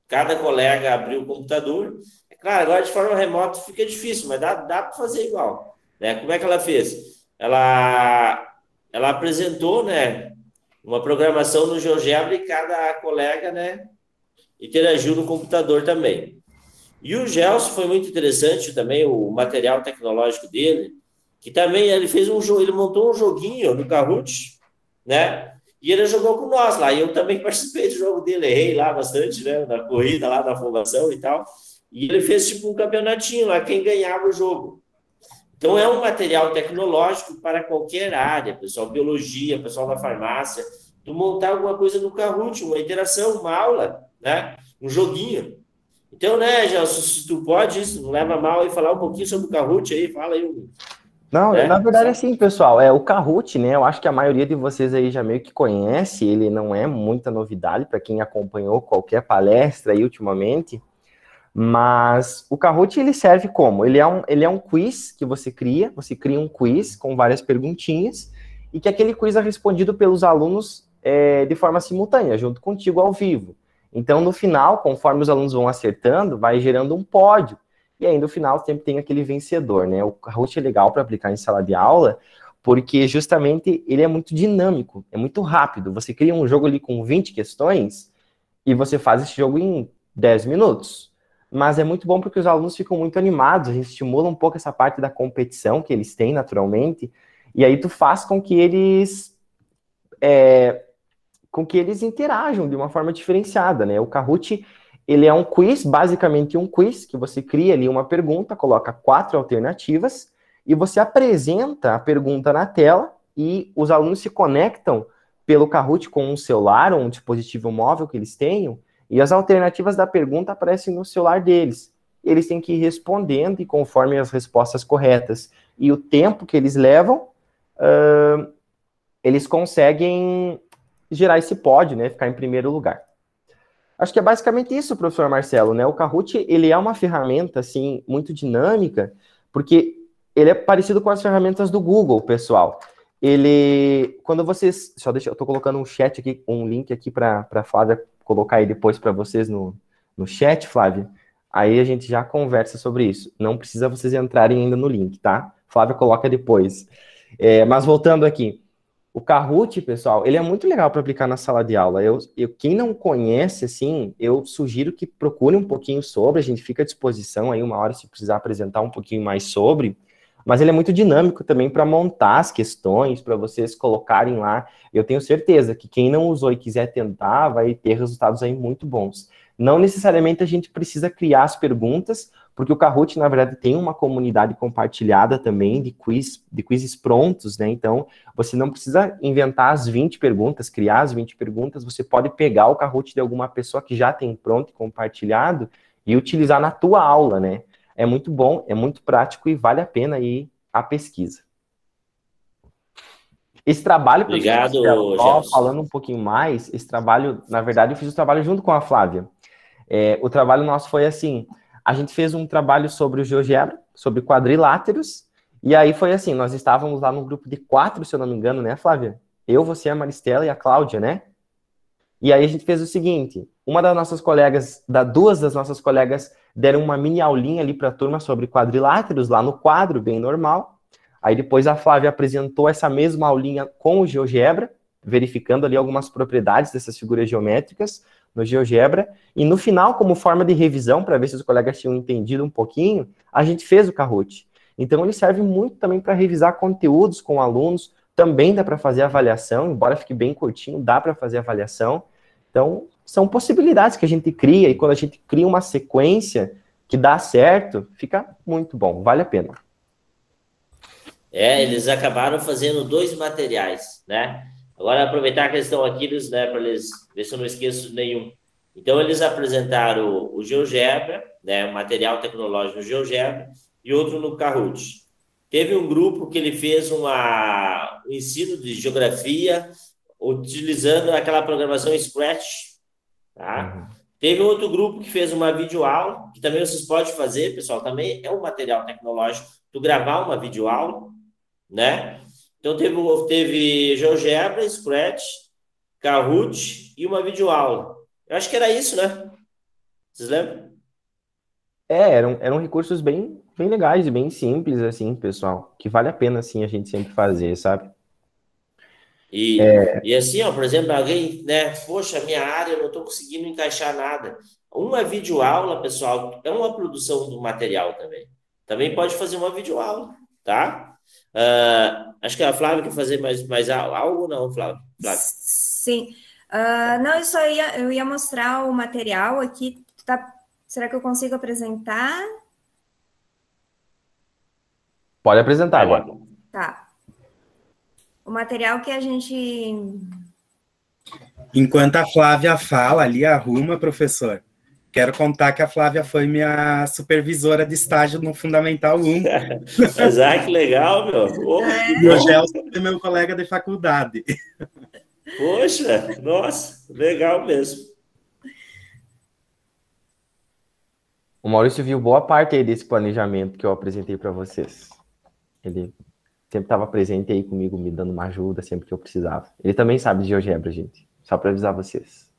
Cada colega abriu o computador. É claro, agora de forma remota fica difícil, mas dá para fazer igual, né? Como é que ela fez? Ela apresentou, né, uma programação no GeoGebra e cada colega, né, interagiu no computador também. E o Gelson foi muito interessante também, o material tecnológico dele, que também ele fez um jogo, ele montou um joguinho no Kahoot, né? E ele jogou com nós lá. E eu também participei do jogo dele, errei lá bastante, né? Na corrida lá da fundação e tal. E ele fez tipo um campeonatinho lá, quem ganhava o jogo. Então é um material tecnológico para qualquer área, pessoal, biologia, pessoal da farmácia, tu montar alguma coisa no Kahoot, uma interação, uma aula, né? Um joguinho. Então, né, Gelson, se tu pode, isso, não leva mal aí falar um pouquinho sobre o Kahoot aí, fala aí. Não, na verdade, assim, pessoal, o Kahoot, né, eu acho que a maioria de vocês aí já meio que conhece, ele não é muita novidade para quem acompanhou qualquer palestra aí ultimamente, mas o Kahoot, ele serve como? Ele é um quiz que você cria um quiz com várias perguntinhas, e que aquele quiz é respondido pelos alunos de forma simultânea, junto contigo ao vivo. Então, no final, conforme os alunos vão acertando, vai gerando um pódio. E aí, no final, sempre tem aquele vencedor, né? O Kahoot é legal para aplicar em sala de aula, porque justamente ele é muito dinâmico, é muito rápido. Você cria um jogo ali com 20 questões e você faz esse jogo em 10 minutos. Mas é muito bom porque os alunos ficam muito animados, a gente estimula um pouco essa parte da competição que eles têm naturalmente, e aí tu faz com que eles interajam de uma forma diferenciada, né? O Kahoot, ele é um quiz, basicamente um quiz, que você cria ali uma pergunta, coloca 4 alternativas, e você apresenta a pergunta na tela, e os alunos se conectam pelo Kahoot com um celular ou um dispositivo móvel que eles tenham, e as alternativas da pergunta aparecem no celular deles. Eles têm que ir respondendo, e conforme as respostas corretas e o tempo que eles levam, eles conseguem gerar esse pódio, né, ficar em primeiro lugar. Acho que é basicamente isso, professor Marcelo, né? O Kahoot, ele é uma ferramenta, assim, muito dinâmica, porque ele é parecido com as ferramentas do Google, pessoal. Quando vocês... eu tô colocando um chat aqui, um link aqui para a Flávia colocar aí depois para vocês no chat, Flávia. Aí a gente já conversa sobre isso. Não precisa vocês entrarem ainda no link, tá? Flávia coloca depois. Mas voltando aqui. O Kahoot, pessoal, ele é muito legal para aplicar na sala de aula. Quem não conhece, assim, eu sugiro que procure um pouquinho sobre, a gente fica à disposição aí uma hora se precisar apresentar um pouquinho mais sobre, mas ele é muito dinâmico também para montar as questões, para vocês colocarem lá. Eu tenho certeza que quem não usou e quiser tentar vai ter resultados aí muito bons. Não necessariamente a gente precisa criar as perguntas, porque o Kahoot, na verdade, tem uma comunidade compartilhada também de quizzes prontos, né? Então, você não precisa inventar as 20 perguntas, criar as 20 perguntas, você pode pegar o Kahoot de alguma pessoa que já tem pronto e compartilhado e utilizar na tua aula, né? É muito bom, é muito prático e vale a pena aí a pesquisa. Esse trabalho, professor Obrigado, Marcelo, só Gelson. falando um pouquinho mais, esse trabalho, na verdade, eu fiz o trabalho junto com a Flávia. O trabalho nosso foi assim, a gente fez um trabalho sobre o GeoGebra, sobre quadriláteros, e aí foi assim, nós estávamos lá num grupo de 4, se eu não me engano, né, Flávia? Eu, você, a Maristela e a Cláudia, né? E aí a gente fez o seguinte, duas das nossas colegas deram uma mini aulinha ali para a turma sobre quadriláteros, lá no quadro, bem normal. Aí depois a Flávia apresentou essa mesma aulinha com o GeoGebra, verificando ali algumas propriedades dessas figuras geométricas no GeoGebra. E no final, como forma de revisão, para ver se os colegas tinham entendido um pouquinho, a gente fez o Kahoot. Então ele serve muito também para revisar conteúdos com alunos, também dá para fazer avaliação, embora fique bem curtinho, dá para fazer avaliação. Então, são possibilidades que a gente cria, e quando a gente cria uma sequência que dá certo, fica muito bom, vale a pena. Eles acabaram fazendo 2 materiais, né? Agora, aproveitar que eles estão aqui, né, para eles ver se eu não esqueço nenhum. Então, eles apresentaram o GeoGebra, né, o material tecnológico no GeoGebra, e outro no Kahoot. Teve um grupo que ele fez um ensino de geografia utilizando aquela programação Scratch, tá? Teve outro grupo que fez uma videoaula, que também vocês podem fazer, pessoal, também é um material tecnológico, tu gravar uma videoaula, né? Então, teve GeoGebra, Scratch, Kahoot e uma videoaula. Eu acho que era isso, né? Vocês lembram? Eram recursos bem legais e bem simples, assim, pessoal, que vale a pena, assim, a gente sempre fazer, sabe? E assim, ó, por exemplo, alguém, né? Poxa, minha área, eu não estou conseguindo encaixar nada. Uma videoaula, pessoal, é uma produção do material também. Também pode fazer uma videoaula, tá? Acho que a Flávia quer fazer mais algo, não, Flávia? Sim. Não, eu ia mostrar o material aqui. Será que eu consigo apresentar? Pode apresentar agora. Tá. O material que a gente... Enquanto a Flávia fala ali, arruma, professor, quero contar que a Flávia foi minha supervisora de estágio no Fundamental 1. Mas, que legal, meu. E o Gelson é meu colega de faculdade. Poxa, nossa, legal mesmo. O Maurício viu boa parte aí desse planejamento que eu apresentei para vocês. Ele sempre estava presente aí comigo, me dando uma ajuda sempre que eu precisava. Ele também sabe de GeoGebra, gente. Só para avisar vocês.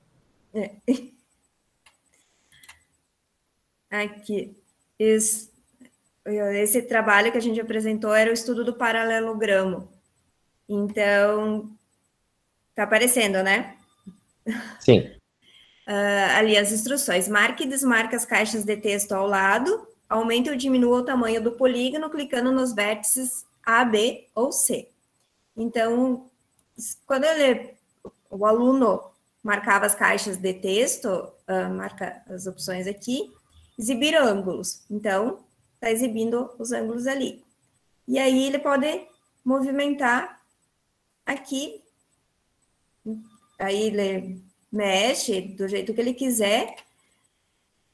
Aqui. Esse trabalho que a gente apresentou era o estudo do paralelogramo. Então, tá aparecendo, né? Sim. Ali as instruções. Marque e desmarque as caixas de texto ao lado. Aumente ou diminua o tamanho do polígono clicando nos vértices A, B ou C. Então, quando o aluno marcava as caixas de texto, marca as opções aqui, exibir ângulos. Então, está exibindo os ângulos ali. E aí ele pode movimentar aqui. Aí ele mexe do jeito que ele quiser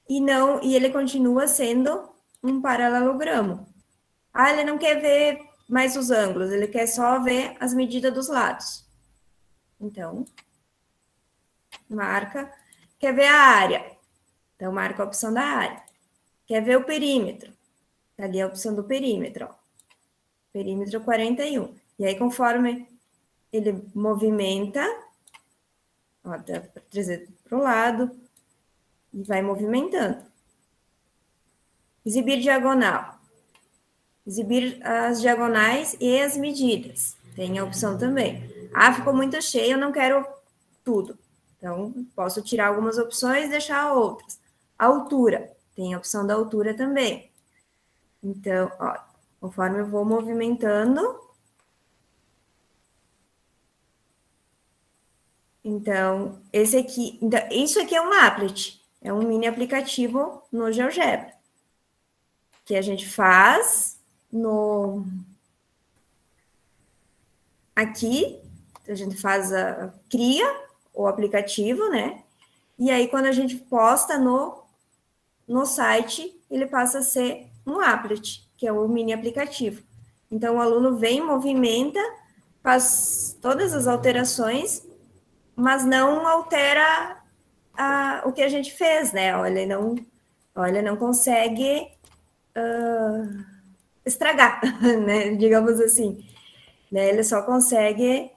e ele continua sendo um paralelogramo. Ele não quer ver mais os ângulos, ele quer só ver as medidas dos lados. Então, marca. Quer ver a área? Então, marca a opção da área. Quer ver o perímetro? Tá ali a opção do perímetro, ó. Perímetro 41. E aí, conforme ele movimenta, ó, dá para trazer para o lado e vai movimentando. Exibir diagonal. Exibir as diagonais e as medidas. Tem a opção também. Ficou muito cheio, eu não quero tudo. Então, posso tirar algumas opções e deixar outras. A altura. Tem a opção da altura também. Então, ó, conforme eu vou movimentando. Então, isso aqui é um applet. É um mini aplicativo no GeoGebra. Que a gente faz aqui, a gente cria o aplicativo, né? E aí, quando a gente posta no site, ele passa a ser um applet, que é o mini aplicativo. Então, o aluno vem, movimenta, faz todas as alterações, mas não altera o que a gente fez, né? Olha, não consegue estragar, né? Digamos assim. Né? Ele só consegue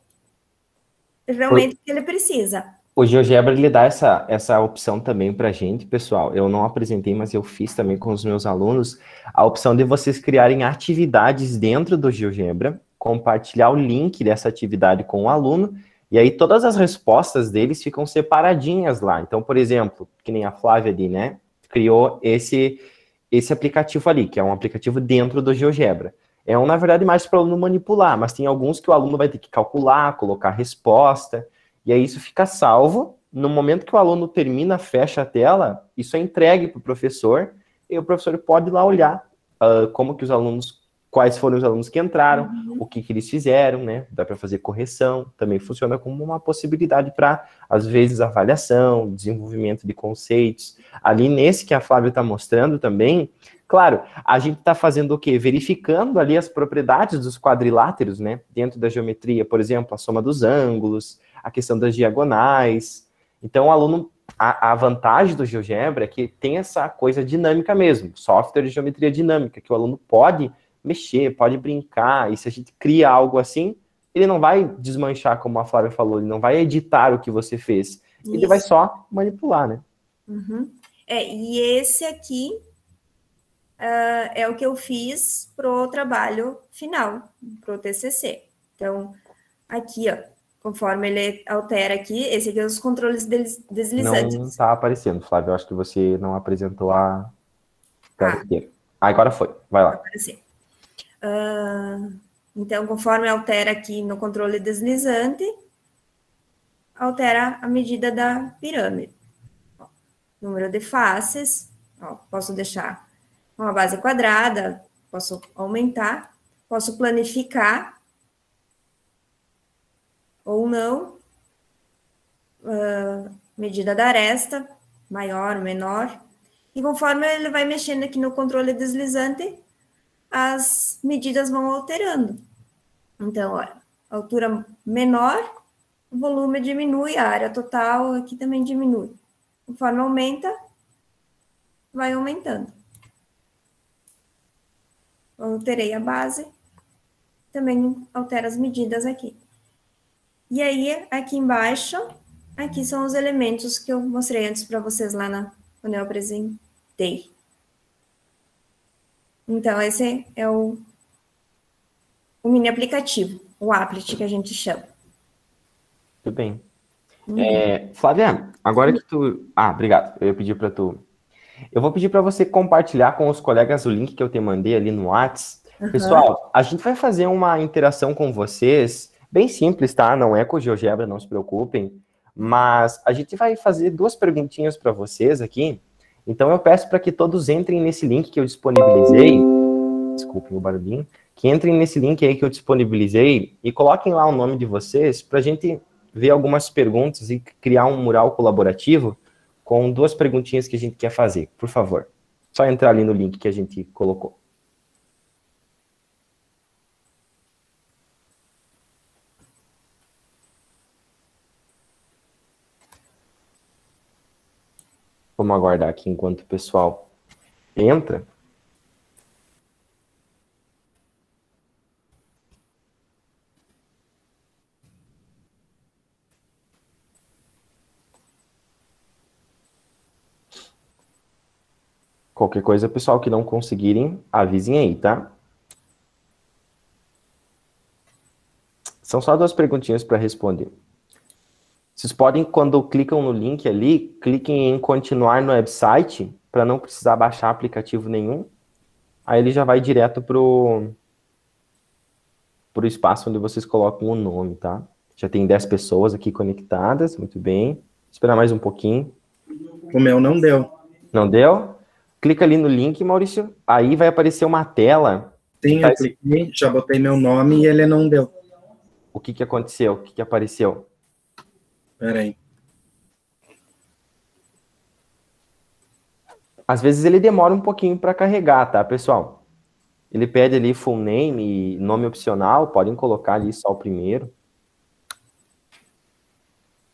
realmente o que ele precisa. O GeoGebra, ele dá essa opção também para a gente, pessoal. Eu não apresentei, mas eu fiz também com os meus alunos, a opção de vocês criarem atividades dentro do GeoGebra, compartilhar o link dessa atividade com o aluno, e aí todas as respostas deles ficam separadinhas lá. Então, por exemplo, que nem a Flávia ali, né? Criou esse aplicativo ali, que é um aplicativo dentro do GeoGebra. É na verdade, mais para o aluno manipular, mas tem alguns que o aluno vai ter que calcular, colocar resposta, e aí isso fica salvo. No momento que o aluno termina, fecha a tela, isso é entregue para o professor, e o professor pode ir lá olhar como que os alunos, quais foram os alunos que entraram, o que eles fizeram, né? Dá para fazer correção, também funciona como uma possibilidade para, às vezes, avaliação, desenvolvimento de conceitos. Ali nesse que a Flávia está mostrando também, claro, a gente está fazendo o quê? Verificando ali as propriedades dos quadriláteros, né? Dentro da geometria, por exemplo, a soma dos ângulos, a questão das diagonais. Então, o aluno, a vantagem do GeoGebra é que tem essa coisa dinâmica mesmo, software de geometria dinâmica, que o aluno pode mexer, pode brincar, e se a gente cria algo assim, ele não vai desmanchar, como a Flávia falou, ele não vai editar o que você fez, ele vai só manipular, né? E esse aqui é o que eu fiz pro trabalho final, pro TCC. Então, aqui, ó, conforme ele altera aqui, esse aqui é os controles deslizantes. Não tá aparecendo, Flávia, eu acho que você não apresentou a tela inteira. Agora foi, vai lá. Então, conforme altera aqui no controle deslizante, altera a medida da pirâmide. Ó, número de faces, ó, posso deixar uma base quadrada, posso aumentar, posso planificar ou não, medida da aresta, maior, menor, e conforme ele vai mexendo aqui no controle deslizante, as medidas vão alterando. Então, olha, altura menor, o volume diminui, a área total aqui também diminui. Conforme aumenta, vai aumentando. Alterei a base, também altera as medidas aqui. E aí, aqui embaixo, aqui são os elementos que eu mostrei antes para vocês lá quando eu apresentei. Então, esse é o mini aplicativo, o applet que a gente chama. Tudo bem. Flávia, agora que tu... obrigado. Eu ia pedir para tu... Eu vou pedir para você compartilhar com os colegas o link que eu te mandei ali no WhatsApp. Pessoal, a gente vai fazer uma interação com vocês, bem simples, tá? Não é com o GeoGebra, não se preocupem. Mas a gente vai fazer 2 perguntinhas para vocês aqui. Então eu peço para que todos entrem nesse link que eu disponibilizei. Desculpem o barulhinho. Que entrem nesse link aí que eu disponibilizei e coloquem lá o nome de vocês para a gente ver algumas perguntas e criar um mural colaborativo com 2 perguntinhas que a gente quer fazer, por favor. Só entrar ali no link que a gente colocou. Vamos aguardar aqui enquanto o pessoal entra. Qualquer coisa, pessoal, que não conseguirem, avisem aí, tá? São só 2 perguntinhas para responder. Vocês podem, quando clicam no link ali, cliquem em continuar no website, para não precisar baixar aplicativo nenhum. Aí ele já vai direto pro espaço onde vocês colocam o nome, tá? Já tem 10 pessoas aqui conectadas, muito bem. Esperar mais um pouquinho. O meu não deu. Não deu? Clica ali no link, Maurício. Aí vai aparecer uma tela. Sim, eu cliquei, já botei meu nome e ele não deu. O que aconteceu? O que apareceu? Peraí. Às vezes ele demora um pouquinho para carregar, tá, pessoal? Ele pede ali full name e nome opcional, podem colocar ali só o primeiro.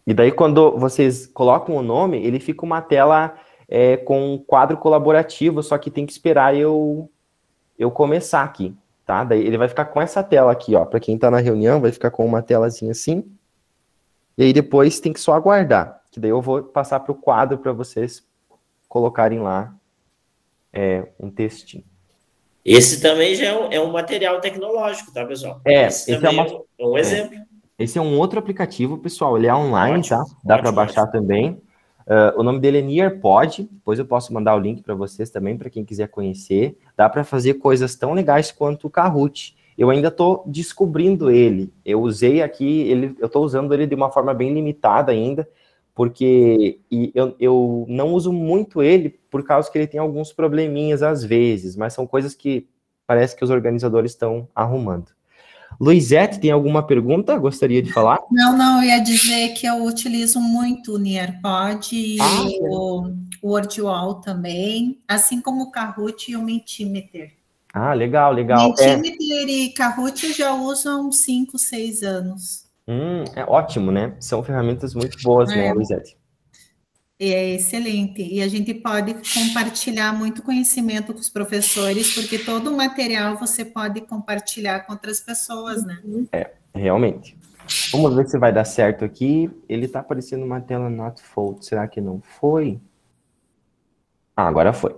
E daí, quando vocês colocam o nome, ele fica uma tela com um quadro colaborativo, só que tem que esperar eu começar aqui, tá? Daí ele vai ficar com essa tela aqui, ó. Para quem tá na reunião, vai ficar com uma telazinha assim. E aí depois tem que só aguardar, que daí eu vou passar para o quadro para vocês colocarem lá um textinho. Esse também já é um material tecnológico, tá, pessoal? Esse também é um exemplo. Esse é um outro aplicativo, pessoal. Ele é online, Ótimo, tá? Dá para baixar também. O nome dele é Nearpod. Depois eu posso mandar o link para vocês também, para quem quiser conhecer. Dá para fazer coisas tão legais quanto o Kahoot. Eu ainda estou descobrindo ele. Eu usei aqui, eu estou usando ele de uma forma bem limitada ainda, porque eu não uso muito ele por causa que ele tem alguns probleminhas às vezes, mas são coisas que parece que os organizadores estão arrumando. Luizete, tem alguma pergunta? Gostaria de falar? Não, eu ia dizer que eu utilizo muito o Nearpod e o WordWall também, assim como o Kahoot e o Mentimeter. Ah, legal. Mentimeter e Kahoot eu já uso há uns 5, 6 anos. É ótimo, né? São ferramentas muito boas, né, Luizete? É excelente. E a gente pode compartilhar muito conhecimento com os professores, porque todo o material você pode compartilhar com outras pessoas, né? Realmente. Vamos ver se vai dar certo aqui. Ele tá aparecendo uma tela not fold. Será que não foi? Ah, agora foi.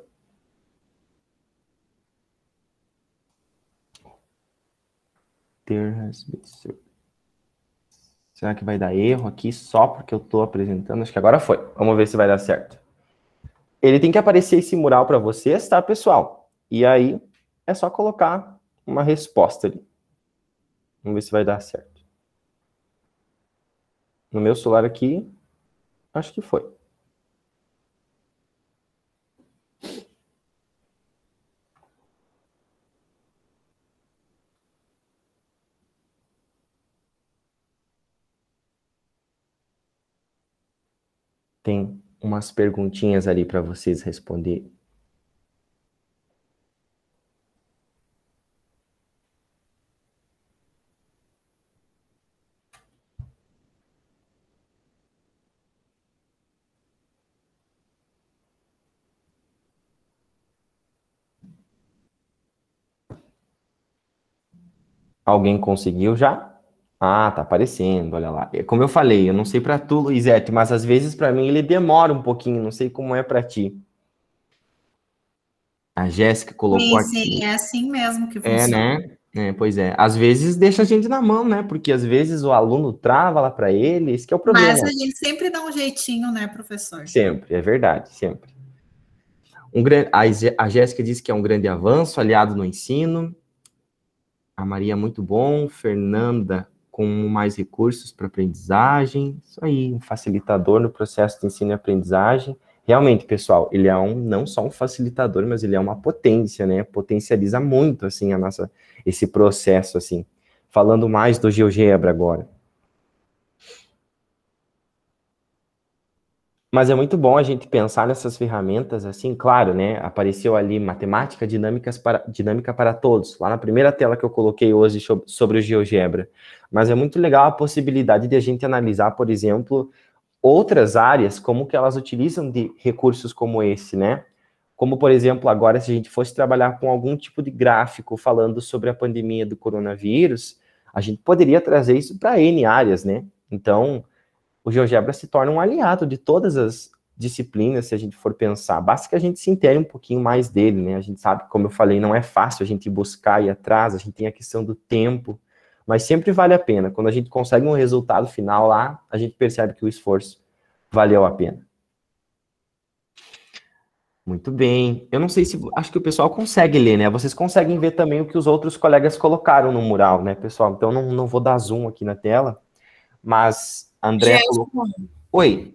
Será que vai dar erro aqui só porque eu estou apresentando? Acho que agora foi. Vamos ver se vai dar certo. Ele tem que aparecer esse mural para vocês, tá, pessoal? E aí é só colocar uma resposta ali. Vamos ver se vai dar certo. No meu celular aqui, acho que foi. Tem umas perguntinhas ali para vocês responderem. Alguém conseguiu já? Ah, tá aparecendo, olha lá. Como eu falei, eu não sei para tu, Luizete, mas às vezes para mim ele demora um pouquinho, não sei como é para ti. A Jéssica colocou aqui. Sim, é assim mesmo que funciona. Né? Pois é. Às vezes deixa a gente na mão, né? Porque às vezes o aluno trava lá para ele, esse que é o problema. Mas a gente sempre dá um jeitinho, né, professor? Sempre, é verdade, sempre. A Jéssica disse que é um grande avanço, aliado no ensino. A Maria, muito bom. Fernanda, com mais recursos para aprendizagem. Isso aí, um facilitador no processo de ensino e aprendizagem. Realmente, pessoal, ele é não só um facilitador, mas ele é uma potência, né? Potencializa muito, assim, esse processo, assim. Falando mais do GeoGebra agora. Mas é muito bom a gente pensar nessas ferramentas, assim, claro, né? Apareceu ali matemática dinâmica para todos, lá na primeira tela que eu coloquei hoje sobre o GeoGebra. Mas é muito legal a possibilidade de a gente analisar, por exemplo, outras áreas, como que elas utilizam de recursos como esse, né? Como, por exemplo, agora, se a gente fosse trabalhar com algum tipo de gráfico falando sobre a pandemia do coronavírus, a gente poderia trazer isso para N áreas, né? Então, o GeoGebra se torna um aliado de todas as disciplinas, se a gente for pensar. Basta que a gente se intere um pouquinho mais dele, né? A gente sabe, como eu falei, não é fácil a gente buscar e ir atrás, a gente tem a questão do tempo, mas sempre vale a pena. Quando a gente consegue um resultado final lá, a gente percebe que o esforço valeu a pena. Muito bem. Eu não sei se... Acho que o pessoal consegue ler, né? Vocês conseguem ver também o que os outros colegas colocaram no mural, né, pessoal? Então, não vou dar zoom aqui na tela, mas André colocou... Oi.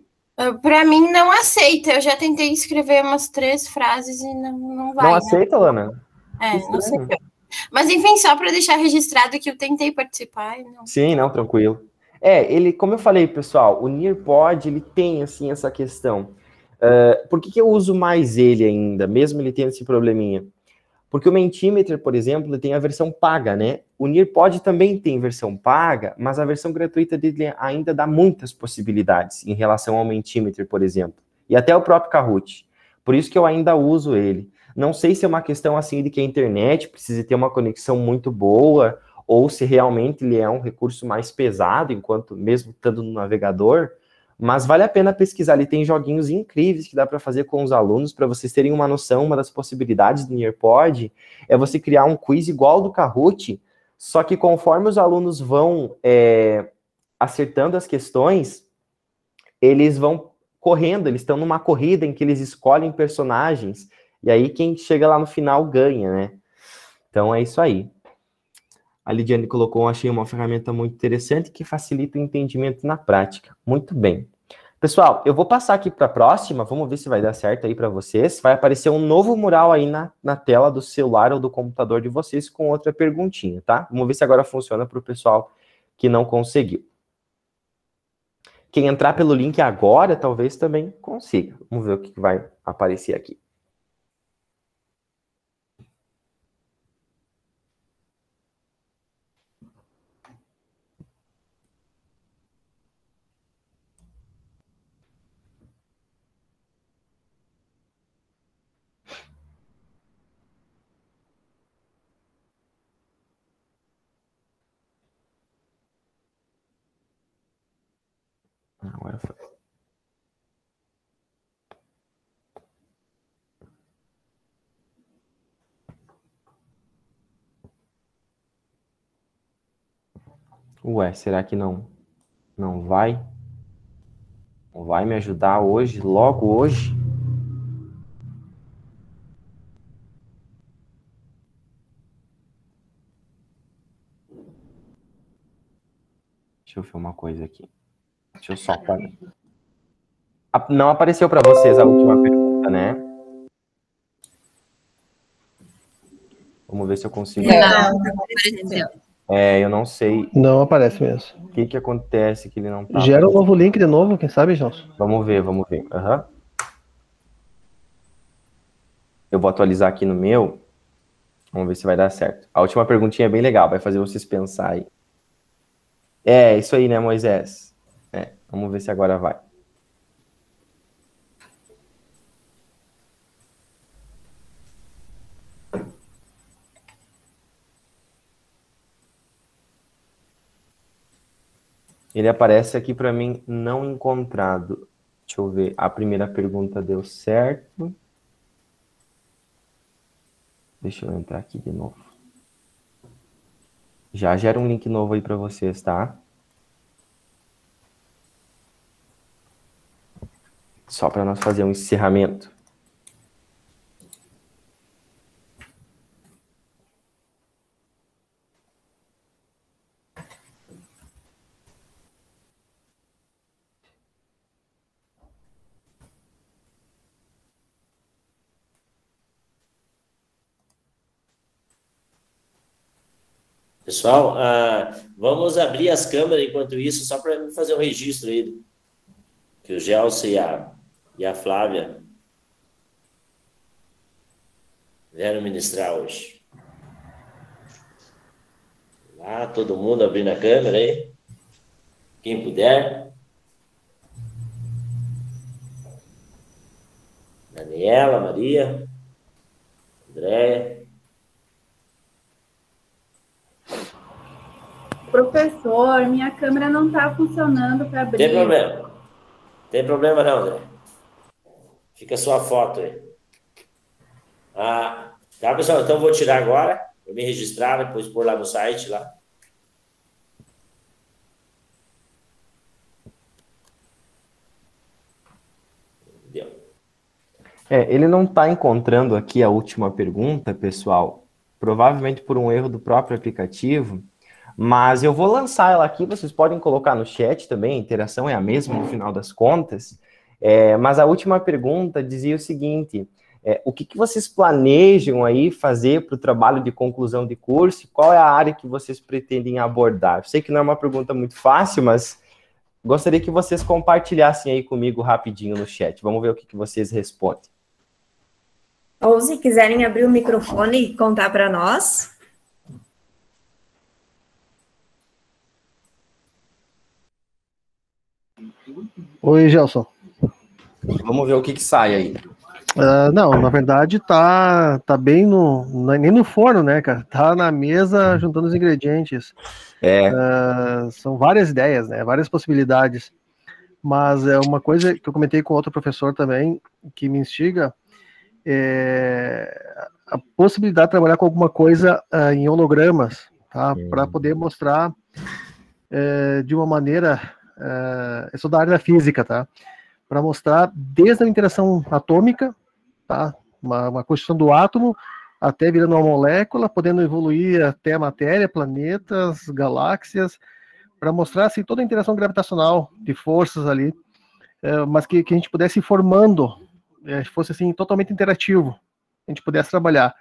Para mim, não aceita. Eu já tentei escrever umas 3 frases e não vai. Não aceita, Lana? Não aceita. Mas, enfim, só para deixar registrado que eu tentei participar. Não... Sim, não, tranquilo. Ele, como eu falei, pessoal, o Nearpod, ele tem, assim, essa questão. Por que eu uso mais ele ainda, mesmo ele tendo esse probleminha? Porque o Mentimeter, por exemplo, tem a versão paga, né? O Nearpod também tem versão paga, mas a versão gratuita dele ainda dá muitas possibilidades em relação ao Mentimeter, por exemplo. E até o próprio Kahoot. Por isso que eu ainda uso ele. Não sei se é uma questão assim de que a internet precisa ter uma conexão muito boa, ou se realmente ele é um recurso mais pesado, enquanto mesmo estando no navegador, mas vale a pena pesquisar. Ele tem joguinhos incríveis que dá para fazer com os alunos, para vocês terem uma noção. Uma das possibilidades do Nearpod é você criar um quiz igual ao do Kahoot, só que conforme os alunos vão acertando as questões, eles vão correndo, eles estão numa corrida em que eles escolhem personagens, e aí quem chega lá no final ganha, né? Então é isso aí. A Lidiane colocou, achei uma ferramenta muito interessante que facilita o entendimento na prática. Muito bem. Pessoal, eu vou passar aqui para a próxima, vamos ver se vai dar certo aí para vocês. Vai aparecer um novo mural aí na tela do celular ou do computador de vocês com outra perguntinha, tá? Vamos ver se agora funciona para o pessoal que não conseguiu. Quem entrar pelo link agora, talvez também consiga. Vamos ver o que vai aparecer aqui. Agora foi. Ué, será que não vai? Não vai me ajudar hoje, logo hoje? Deixa eu ver uma coisa aqui. Deixa eu só parar. Não apareceu para vocês a última pergunta, né? Vamos ver se eu consigo. Não apareceu. Eu não sei. Não aparece mesmo. O que acontece que ele não tá. Gera um novo link de novo, quem sabe, Johnson? Vamos ver. Uhum. Eu vou atualizar aqui no meu. Vamos ver se vai dar certo. A última perguntinha é bem legal, vai fazer vocês pensar aí. É, isso aí, né, Moisés? Vamos ver se agora vai. Ele aparece aqui para mim não encontrado. Deixa eu ver. A primeira pergunta deu certo. Deixa eu entrar aqui de novo. Já gera um link novo aí para vocês, tá? Só para nós fazer um encerramento. Pessoal, vamos abrir as câmeras enquanto isso, só para fazer um registro aí, que o Gelson e a Flávia vieram ministrar hoje. Lá, todo mundo abrindo a câmera aí, quem puder. Daniela, Maria, Andréia. Professor, minha câmera não está funcionando para abrir. Tem problema. Tem problema não, André. Fica só a foto aí. Tá, pessoal? Então eu vou tirar agora. Vou me registrar, depois pôr lá no site. Lá. Deu. Ele não está encontrando aqui a última pergunta, pessoal. Provavelmente por um erro do próprio aplicativo. Mas eu vou lançar ela aqui, vocês podem colocar no chat também, a interação é a mesma no final das contas. Mas a última pergunta dizia o seguinte, o que vocês planejam aí fazer para o trabalho de conclusão de curso? Qual é a área que vocês pretendem abordar? Eu sei que não é uma pergunta muito fácil, mas gostaria que vocês compartilhassem aí comigo rapidinho no chat. Vamos ver o que vocês respondem. Ou se quiserem abrir o microfone e contar para nós. Oi, Gelson. Vamos ver o que sai aí. Não, na verdade tá bem nem no forno, né, cara? Tá na mesa juntando os ingredientes. São várias ideias, né? Várias possibilidades. Mas é uma coisa que eu comentei com outro professor também, que me instiga, é a possibilidade de trabalhar com alguma coisa em hologramas, tá? Para poder mostrar de uma maneira... eu sou da área da física, tá? Para mostrar desde a interação atômica, tá? Uma constituição do átomo, até virando uma molécula, podendo evoluir até a matéria, planetas, galáxias, para mostrar assim, toda a interação gravitacional de forças ali, mas que a gente pudesse ir formando, fosse assim, totalmente interativo, a gente pudesse trabalhar.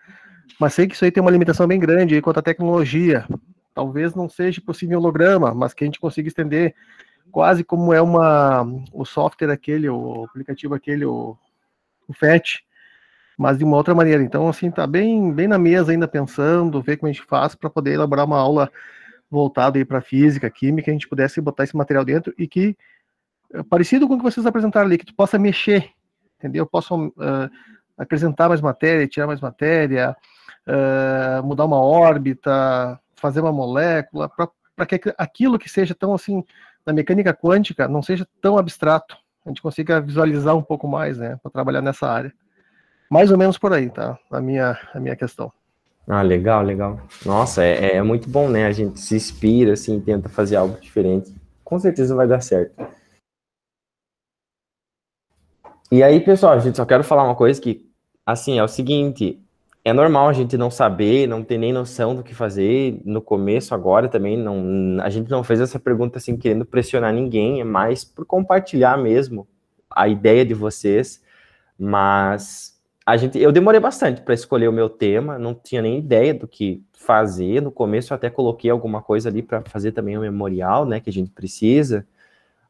Mas sei que isso aí tem uma limitação bem grande aí quanto à tecnologia. Talvez não seja possível em holograma, mas que a gente consiga estender quase como é o software aquele, o aplicativo aquele, o FET, mas de uma outra maneira. Então, assim, tá bem na mesa ainda pensando, ver como a gente faz para poder elaborar uma aula voltada aí para física, química, a gente pudesse botar esse material dentro e que, parecido com o que vocês apresentaram ali, que tu possa mexer, entendeu? Possa acrescentar mais matéria, tirar mais matéria, mudar uma órbita, fazer uma molécula, para que aquilo que seja tão assim, na mecânica quântica, não seja tão abstrato, a gente consiga visualizar um pouco mais, né, para trabalhar nessa área. Mais ou menos por aí, tá? A minha questão. Ah, legal, legal. Nossa, é muito bom, né? A gente se inspira, assim, tenta fazer algo diferente. Com certeza vai dar certo. E aí, pessoal, a gente só quero falar uma coisa que, assim, é o seguinte, é normal a gente não saber, não ter nem noção do que fazer no começo, agora também, a gente não fez essa pergunta, assim, querendo pressionar ninguém, é mais por compartilhar mesmo a ideia de vocês, mas... eu demorei bastante para escolher o meu tema, não tinha nem ideia do que fazer. No começo eu até coloquei alguma coisa ali para fazer também o memorial, né, que a gente precisa,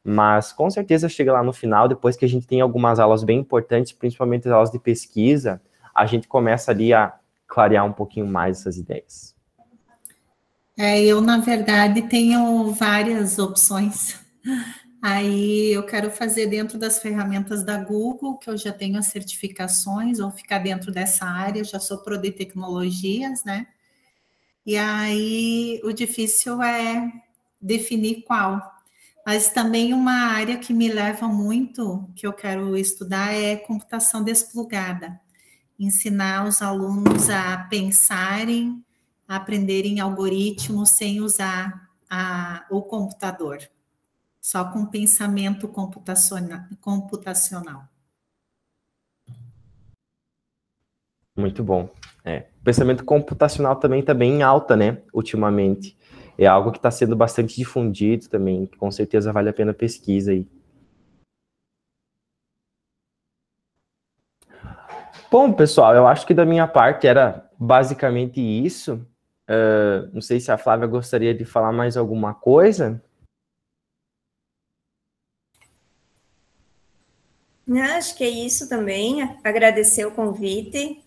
mas com certeza chega lá no final, depois que a gente tem algumas aulas bem importantes, principalmente as aulas de pesquisa, a gente começa ali a clarear um pouquinho mais essas ideias. Eu, na verdade, tenho várias opções. Aí eu quero fazer dentro das ferramentas da Google, que eu já tenho as certificações, ou ficar dentro dessa área, já sou pro de tecnologias, né? E aí o difícil é definir qual. Mas também uma área que me leva muito, que eu quero estudar, é computação desplugada. Ensinar os alunos a pensarem, a aprenderem algoritmos sem usar o computador. Só com pensamento computacional. Muito bom. O pensamento computacional também está bem em alta, né, ultimamente. É algo que está sendo bastante difundido também, que com certeza vale a pena a pesquisa aí. Bom, pessoal, eu acho que da minha parte era basicamente isso. Não sei se a Flávia gostaria de falar mais alguma coisa. Acho que é isso também. Agradecer o convite,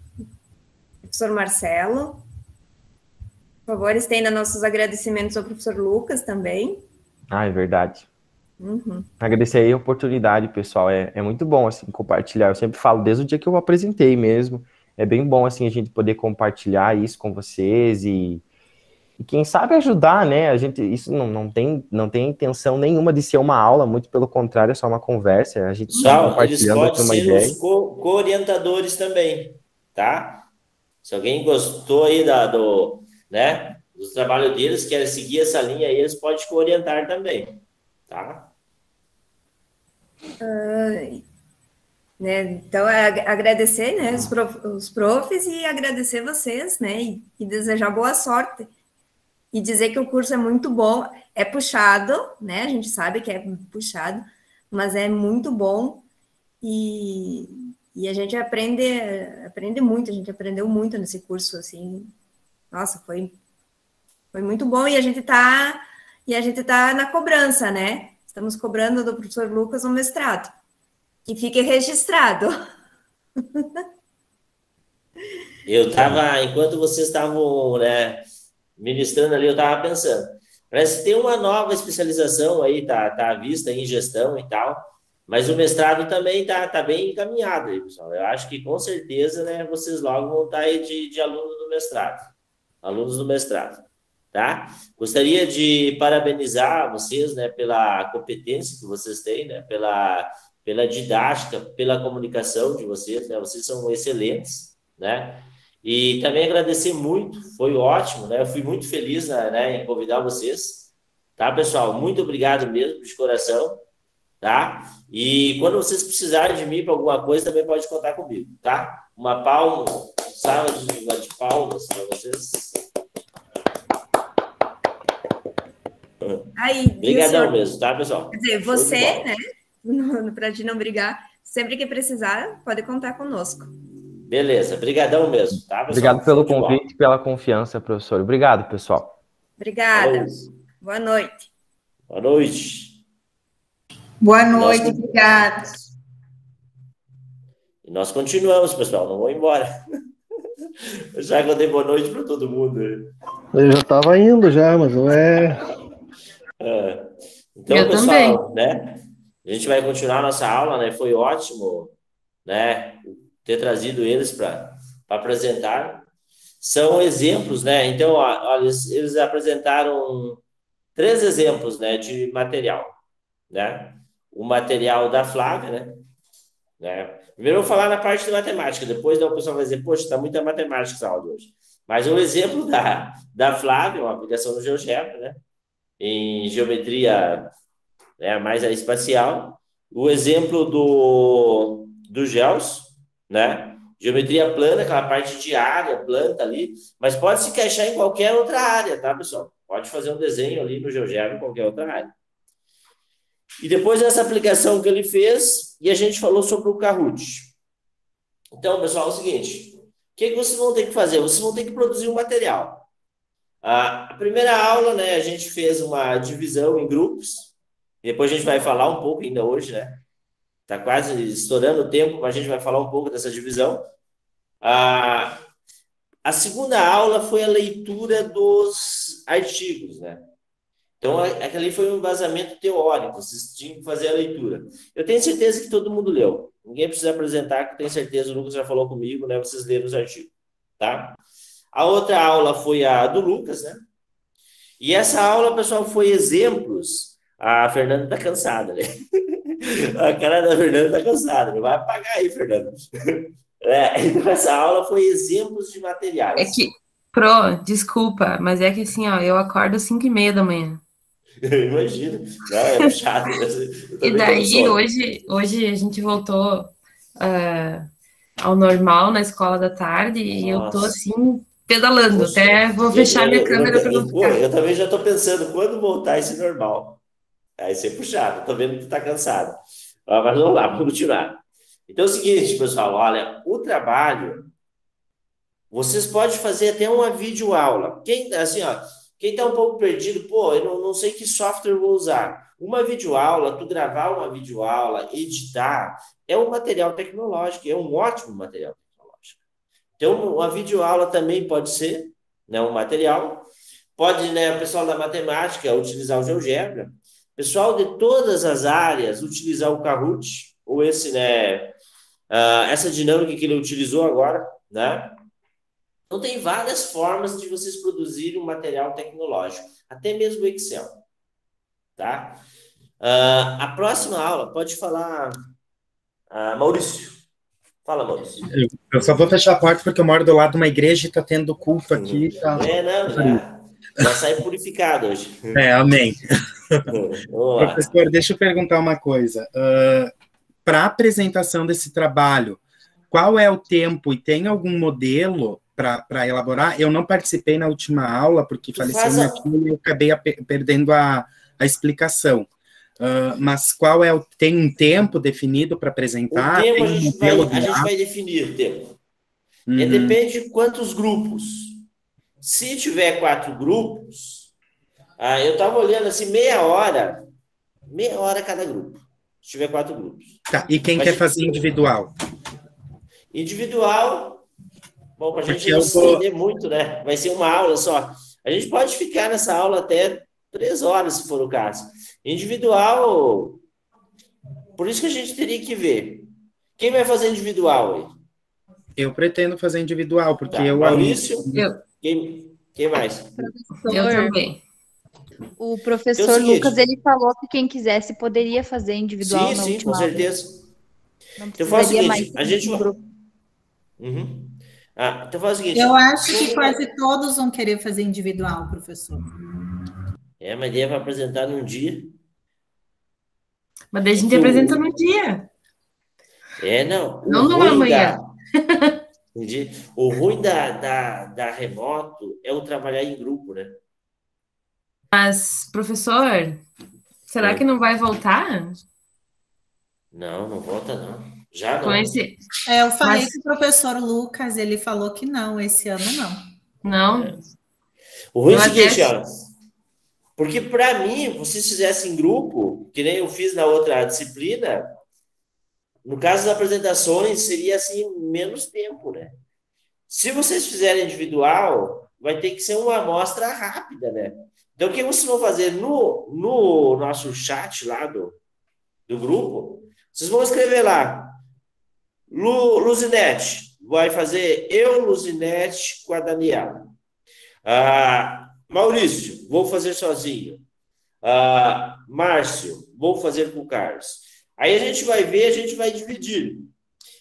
professor Marcelo. Por favor, estenda nossos agradecimentos ao professor Lucas também. Ah, é verdade. Uhum. Agradecer aí a oportunidade, pessoal. É muito bom, assim, compartilhar. Eu sempre falo, desde o dia que eu apresentei mesmo, é bem bom, assim, a gente poder compartilhar isso com vocês e quem sabe ajudar, né? A gente, isso não tem intenção nenhuma de ser uma aula, muito pelo contrário, é só uma conversa. A gente Só, compartilhando eles podem uma ser ideia. os co-orientadores também, tá? Se alguém gostou aí do trabalho deles, quer seguir essa linha aí, eles podem co-orientar também, tá? Então, agradecer, né, os profs e agradecer vocês, né, e desejar boa sorte. E dizer que o curso é muito bom, é puxado, né, a gente sabe que é puxado, mas é muito bom e a gente aprende muito, a gente aprendeu muito nesse curso, assim, nossa, foi muito bom e a gente tá na cobrança, né, estamos cobrando do professor Lucas um mestrado. Que fique registrado. Eu estava, enquanto vocês estavam, né, ministrando ali, eu estava pensando, parece que tem uma nova especialização aí, tá à vista em gestão e tal, mas o mestrado também tá bem encaminhado aí, pessoal. Eu acho que com certeza, né, vocês logo vão estar aí de alunos do mestrado, tá? Gostaria de parabenizar vocês, né, pela competência que vocês têm, né, pela didática, pela comunicação de vocês, né, vocês são excelentes, né? E também agradecer muito, foi ótimo, né? Eu fui muito feliz, né, em convidar vocês, tá, pessoal? Muito obrigado mesmo, de coração, tá? E quando vocês precisarem de mim para alguma coisa, também pode contar comigo, tá? Uma salva de palmas para vocês. Aí, obrigadão mesmo, tá, pessoal? Quer dizer, você, né, para te não brigar, sempre que precisar, pode contar conosco. Beleza, brigadão mesmo, tá, pessoal? Obrigado pelo convite e pela confiança, professor. Obrigado, pessoal. Obrigada. Boa noite. Boa noite. Boa noite, obrigada. E nós continuamos, pessoal, não vou embora. Já que eu dei boa noite para todo mundo. Eu já estava indo já, mas não é... Então, eu pessoal, também. né? A gente vai continuar a nossa aula, né? Foi ótimo, né, ter trazido eles para apresentar. São exemplos, né? Então, olha, eles apresentaram 3 exemplos, né, de material, né? O material da Flávia, né? Primeiro eu vou falar na parte de matemática, depois o pessoal vai dizer, poxa, está muita matemática essa aula de hoje. Mas o exemplo da Flávia, uma aplicação no GeoGebra, né? Em geometria, né, mais espacial. O exemplo do GEOS, né? Geometria plana, aquela parte de área, planta ali, mas pode se encaixar em qualquer outra área, tá, pessoal? Pode fazer um desenho ali no GeoGebra em qualquer outra área. E depois dessa aplicação que ele fez, e a gente falou sobre o Kahoot. Então, pessoal, é o seguinte, o que vocês vão ter que fazer? Vocês vão ter que produzir um material. A primeira aula, né, a gente fez uma divisão em grupos, depois a gente vai falar um pouco ainda hoje, né? Está quase estourando o tempo, mas a gente vai falar um pouco dessa divisão. A segunda aula foi a leitura dos artigos, né? Então, aquele ali foi um embasamento teórico, vocês tinham que fazer a leitura. Eu tenho certeza que todo mundo leu. Ninguém precisa apresentar, que eu tenho certeza, o Lucas já falou comigo, né? Vocês leram os artigos, tá? A outra aula foi a do Lucas, né? E essa aula, pessoal, foi exemplos. A Fernanda tá cansada, né? A cara da Fernanda tá cansada. Não vai apagar aí, Fernanda. Então, essa aula foi exemplos de materiais. É que, desculpa, mas é que assim, ó, eu acordo às 5h30 da manhã. Eu imagino. Não, é puxado. E daí, hoje a gente voltou ao normal na escola da tarde. E eu tô assim, pedalando. Poxa, até vou fechar minha câmera para não ficar. Eu também já tô pensando, quando voltar esse normal? Aí você é puxado, tô vendo que tu tá cansado. Mas vamos lá, vamos continuar. Então é o seguinte, pessoal, olha, o trabalho, vocês podem fazer até uma videoaula. Quem, assim, ó, quem tá um pouco perdido, pô, eu não sei que software eu vou usar. Uma videoaula, tu gravar uma videoaula, editar, é um material tecnológico, é um ótimo material tecnológico. Então, a videoaula também pode ser, né, um material. Pode, né, o pessoal da matemática utilizar o GeoGebra. Pessoal de todas as áreas utilizar o Kahoot, ou esse, né, essa dinâmica que ele utilizou agora, né? Então, tem várias formas de vocês produzirem um material tecnológico, até mesmo o Excel, tá? A próxima aula, pode falar, Maurício. Fala, Maurício. Eu só vou fechar a porta porque eu moro do lado de uma igreja e está tendo culto aqui. Tá... Já sai purificado hoje. Amém. Professor, deixa eu perguntar uma coisa. Para a apresentação desse trabalho, qual é o tempo e tem algum modelo para elaborar? Eu não participei na última aula, porque faleceu minha tia e eu acabei perdendo a explicação. Mas qual é tem um tempo definido para apresentar? O tempo a gente vai definir o tempo. Depende de quantos grupos. Se tiver 4 grupos, eu estava olhando assim, meia hora cada grupo. Se tiver 4 grupos. Tá, e quem quer fazer individual? Individual, Bom, para a gente não se estender muito, né? Vai ser uma aula só. A gente pode ficar nessa aula até 3 horas, se for o caso. Individual, por isso que a gente teria que ver. Quem vai fazer individual aí? Eu pretendo fazer individual, porque Tá. eu... Maurício? Quem mais? Eu também. O professor Lucas, ele falou que quem quisesse poderia fazer individual na última com aula. certeza. Não Então faz o precisaria seguinte, mais a gente vai... grupo. Então faz o seguinte... Eu acho que quase todos vão querer fazer individual, professor. Mas daí vai apresentar num dia. Mas daí a gente apresenta no dia. Não. Não numa manhã. Entendi. O ruim da remoto é o trabalhar em grupo, né? Mas, professor, será que não vai voltar? Não volta, não. Já não. Com esse... Eu falei que o professor Lucas, ele falou que não, esse ano não. Não. O ruim é o seguinte, ó. Porque, para mim, vocês fizessem em grupo, que nem eu fiz na outra disciplina, no caso das apresentações, seria, assim, menos tempo, né? Se vocês fizerem individual, vai ter que ser uma amostra rápida, né? Então, o que vocês vão fazer no nosso chat lá do grupo? Vocês vão escrever lá, Luzinete, vai fazer eu, Luzinete, com a Daniela. Maurício, vou fazer sozinho. Márcio, vou fazer com o Carlos. Aí a gente vai ver, a gente vai dividir.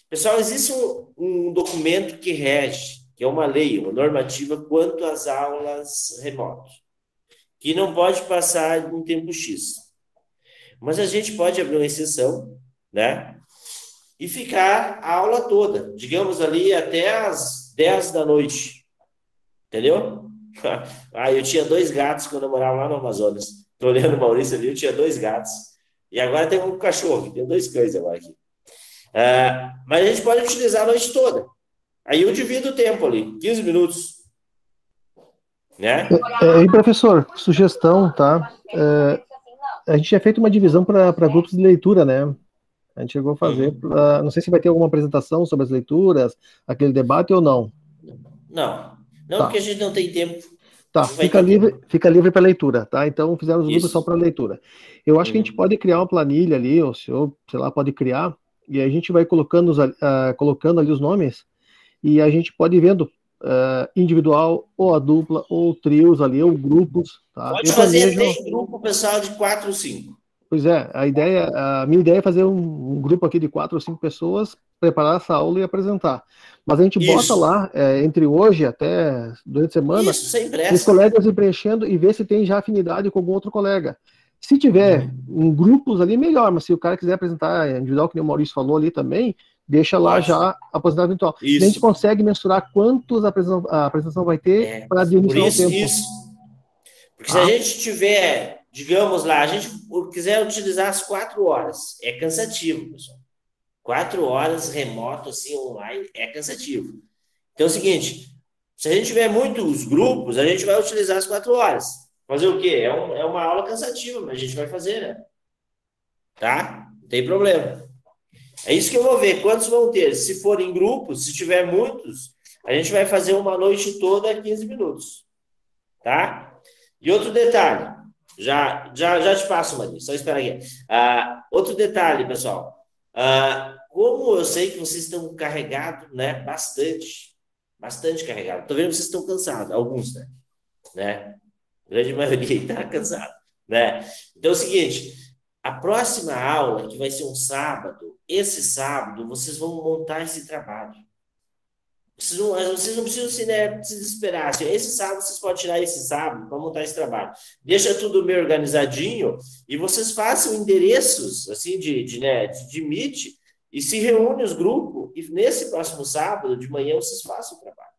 Pessoal, existe um documento que rege, que é uma lei, uma normativa quanto às aulas remotas, que não pode passar de um tempo X. Mas a gente pode abrir uma exceção, né? E ficar a aula toda, digamos ali até às 10 da noite. Entendeu? Eu tinha 2 gatos quando eu morava lá no Amazonas. Estou olhando o Maurício ali, eu tinha 2 gatos. E agora tem um cachorro, tem 2 cães agora aqui. Mas a gente pode utilizar a noite toda. Aí eu divido o tempo ali, 15 minutos. Né? E professor, sugestão, tá? A gente tinha feito uma divisão para grupos de leitura, né? A gente chegou a fazer. Não sei se vai ter alguma apresentação sobre as leituras, aquele debate ou não. Não, tá. Porque a gente não tem tempo. Tá, fica livre para leitura, tá? Então fizeram os grupos só para leitura. Eu acho que a gente pode criar uma planilha ali, ou o senhor, sei lá, pode criar, e a gente vai colocando ali os nomes, e a gente pode ir vendo individual, ou a dupla, ou trios ali, ou grupos. Tá? Pode fazer até grupo, pessoal, de 4 ou 5. Pois é, a minha ideia é fazer um grupo aqui de 4 ou 5 pessoas, preparar essa aula e apresentar. Mas a gente bota lá, entre hoje até durante a semana, os colegas ir preenchendo e ver se tem já afinidade com algum outro colega. Se tiver em grupos ali, melhor, mas se o cara quiser apresentar individual, que nem o Maurício falou ali também, deixa lá já a apresentação virtual. A gente consegue mensurar quantos a apresentação vai ter para diminuir o tempo. Porque se a gente tiver, digamos lá, a gente quiser utilizar as 4 horas, é cansativo, pessoal. 4 horas remoto, assim, online, é cansativo. Então é o seguinte, se a gente tiver muitos grupos, a gente vai utilizar as 4 horas. Fazer o quê? É uma aula cansativa, mas a gente vai fazer, né? Tá? Não tem problema. É isso que eu vou ver. Quantos vão ter? Se forem grupos, se tiver muitos, a gente vai fazer uma noite toda a 15 minutos. Tá? E outro detalhe. Já te passo, Maria. Só espera aqui. Outro detalhe, pessoal. Como eu sei que vocês estão carregados, né? Bastante carregados. Estou vendo que vocês estão cansados. Alguns, né? A grande maioria está cansado, né? Então é o seguinte, a próxima aula, que vai ser um sábado, esse sábado, vocês vão montar esse trabalho. Vocês não precisam se desesperar. Assim, esse sábado, vocês podem tirar esse sábado para montar esse trabalho. Deixa tudo meio organizadinho e vocês façam endereços assim, de Meet e se reúnem os grupos e nesse próximo sábado, de manhã, vocês façam o trabalho.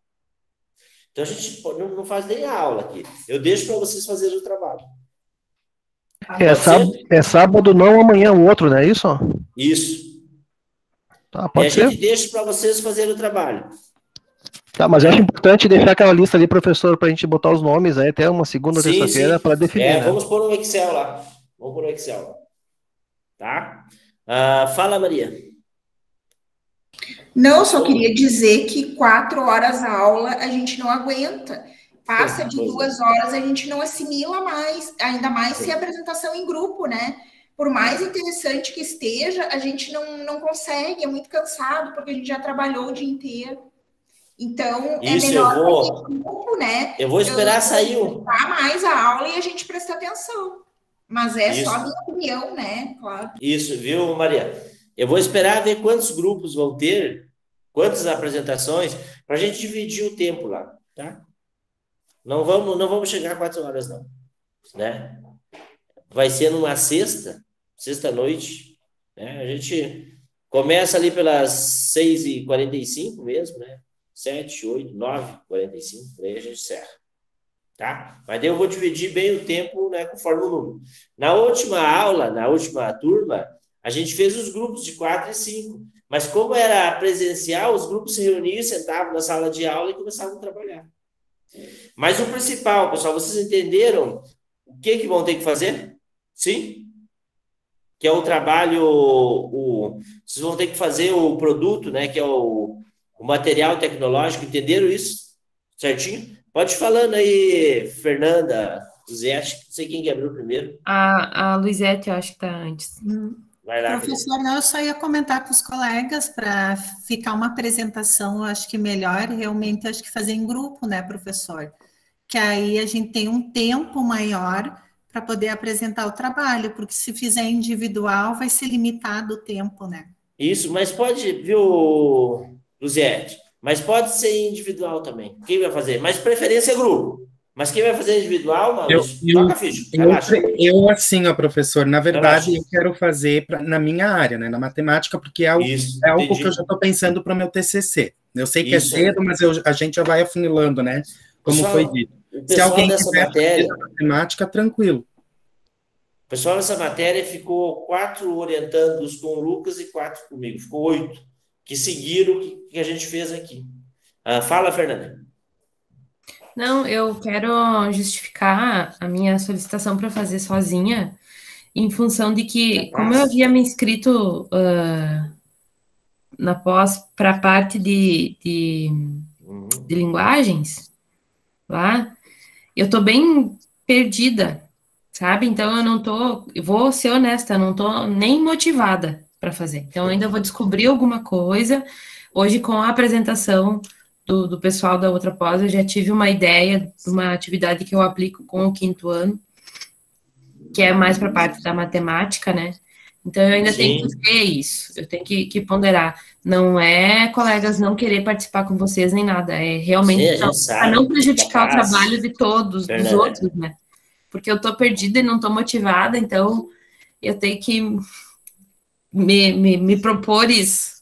Então, a gente não faz nem a aula aqui. Eu deixo para vocês fazerem o trabalho. É sábado, não amanhã, o outro, não é isso? Isso. Tá, pode ser. A gente deixa para vocês fazerem o trabalho. Tá, mas eu acho importante deixar aquela lista ali, professor, para a gente botar os nomes aí até uma segunda ou terça-feira para definir. Né? Vamos pôr um Excel lá. Tá? Fala, Maria. Não, só queria dizer que 4 horas a aula a gente não aguenta. Passa de 2 horas, a gente não assimila mais, ainda mais se a apresentação em grupo, né? Por mais interessante que esteja, a gente não consegue, é muito cansado, porque a gente já trabalhou o dia inteiro. Então, Isso, é melhor fazer grupo, né? Eu vou esperar sair mais a aula e a gente prestar atenção. Mas é só a minha opinião, né? Claro. Isso, viu, Maria? Eu vou esperar ver quantos grupos vão ter, quantas apresentações, para a gente dividir o tempo lá, tá? Não vamos chegar a 4 horas, não. Né? Vai ser numa sexta-noite, né? A gente começa ali pelas 6h45 mesmo, né? 7, 8, 9h45, aí a gente encerra. Tá? Mas daí eu vou dividir bem o tempo, né, conforme o número. Na última aula, na última turma, a gente fez os grupos de 4 e 5. Mas como era presencial, os grupos se reuniam, sentavam na sala de aula e começavam a trabalhar. Mas o principal, pessoal, vocês entenderam o que vão ter que fazer? Sim? Que é o trabalho, vocês vão ter que fazer o produto, né, que é o material tecnológico, entenderam isso? Certinho? Pode ir falando aí, Fernanda, Luizete, não sei quem abriu primeiro. A Luizete, eu acho que está antes. Vai lá, professor, não, eu só ia comentar com os colegas para ficar uma apresentação, eu acho que melhor, realmente, acho que fazer em grupo, né, professor? Que aí a gente tem um tempo maior para poder apresentar o trabalho, porque se fizer individual, vai ser limitado o tempo, né? Isso, mas pode, viu, Luziete? Mas pode ser individual também. Quem vai fazer? Mas preferência é grupo. Mas quem vai fazer individual, Maurício? Toca ficha, relaxa. Eu, assim, ó, professor, na verdade, eu quero fazer na minha área, né, na matemática, porque é algo que eu já estou pensando para o meu TCC. Eu sei que é cedo, mas a gente já vai afunilando, né? Como pessoal, foi dito. Se alguém quiser fazer matemática, tranquilo. O pessoal dessa matéria ficou 4 orientandos com o Lucas e 4 comigo. Ficou 8 que seguiram o que a gente fez aqui. Fala, Fernanda. Não, eu quero justificar a minha solicitação para fazer sozinha, em função de que, como eu havia me inscrito na pós para a parte de linguagens, lá, eu estou bem perdida, sabe? Então, eu vou ser honesta, eu não estou nem motivada para fazer. Então, ainda vou descobrir alguma coisa. Hoje, com a apresentação do pessoal da outra pós, eu já tive uma ideia de uma atividade que eu aplico com o 5º ano, que é mais para a parte da matemática, né? Então, eu ainda tenho que ver isso, eu tenho que ponderar. Não é, colegas, não querer participar com vocês nem nada, é realmente para não prejudicar o trabalho de todos, dos outros, né? Porque eu estou perdida e não estou motivada, então eu tenho que me propor isso.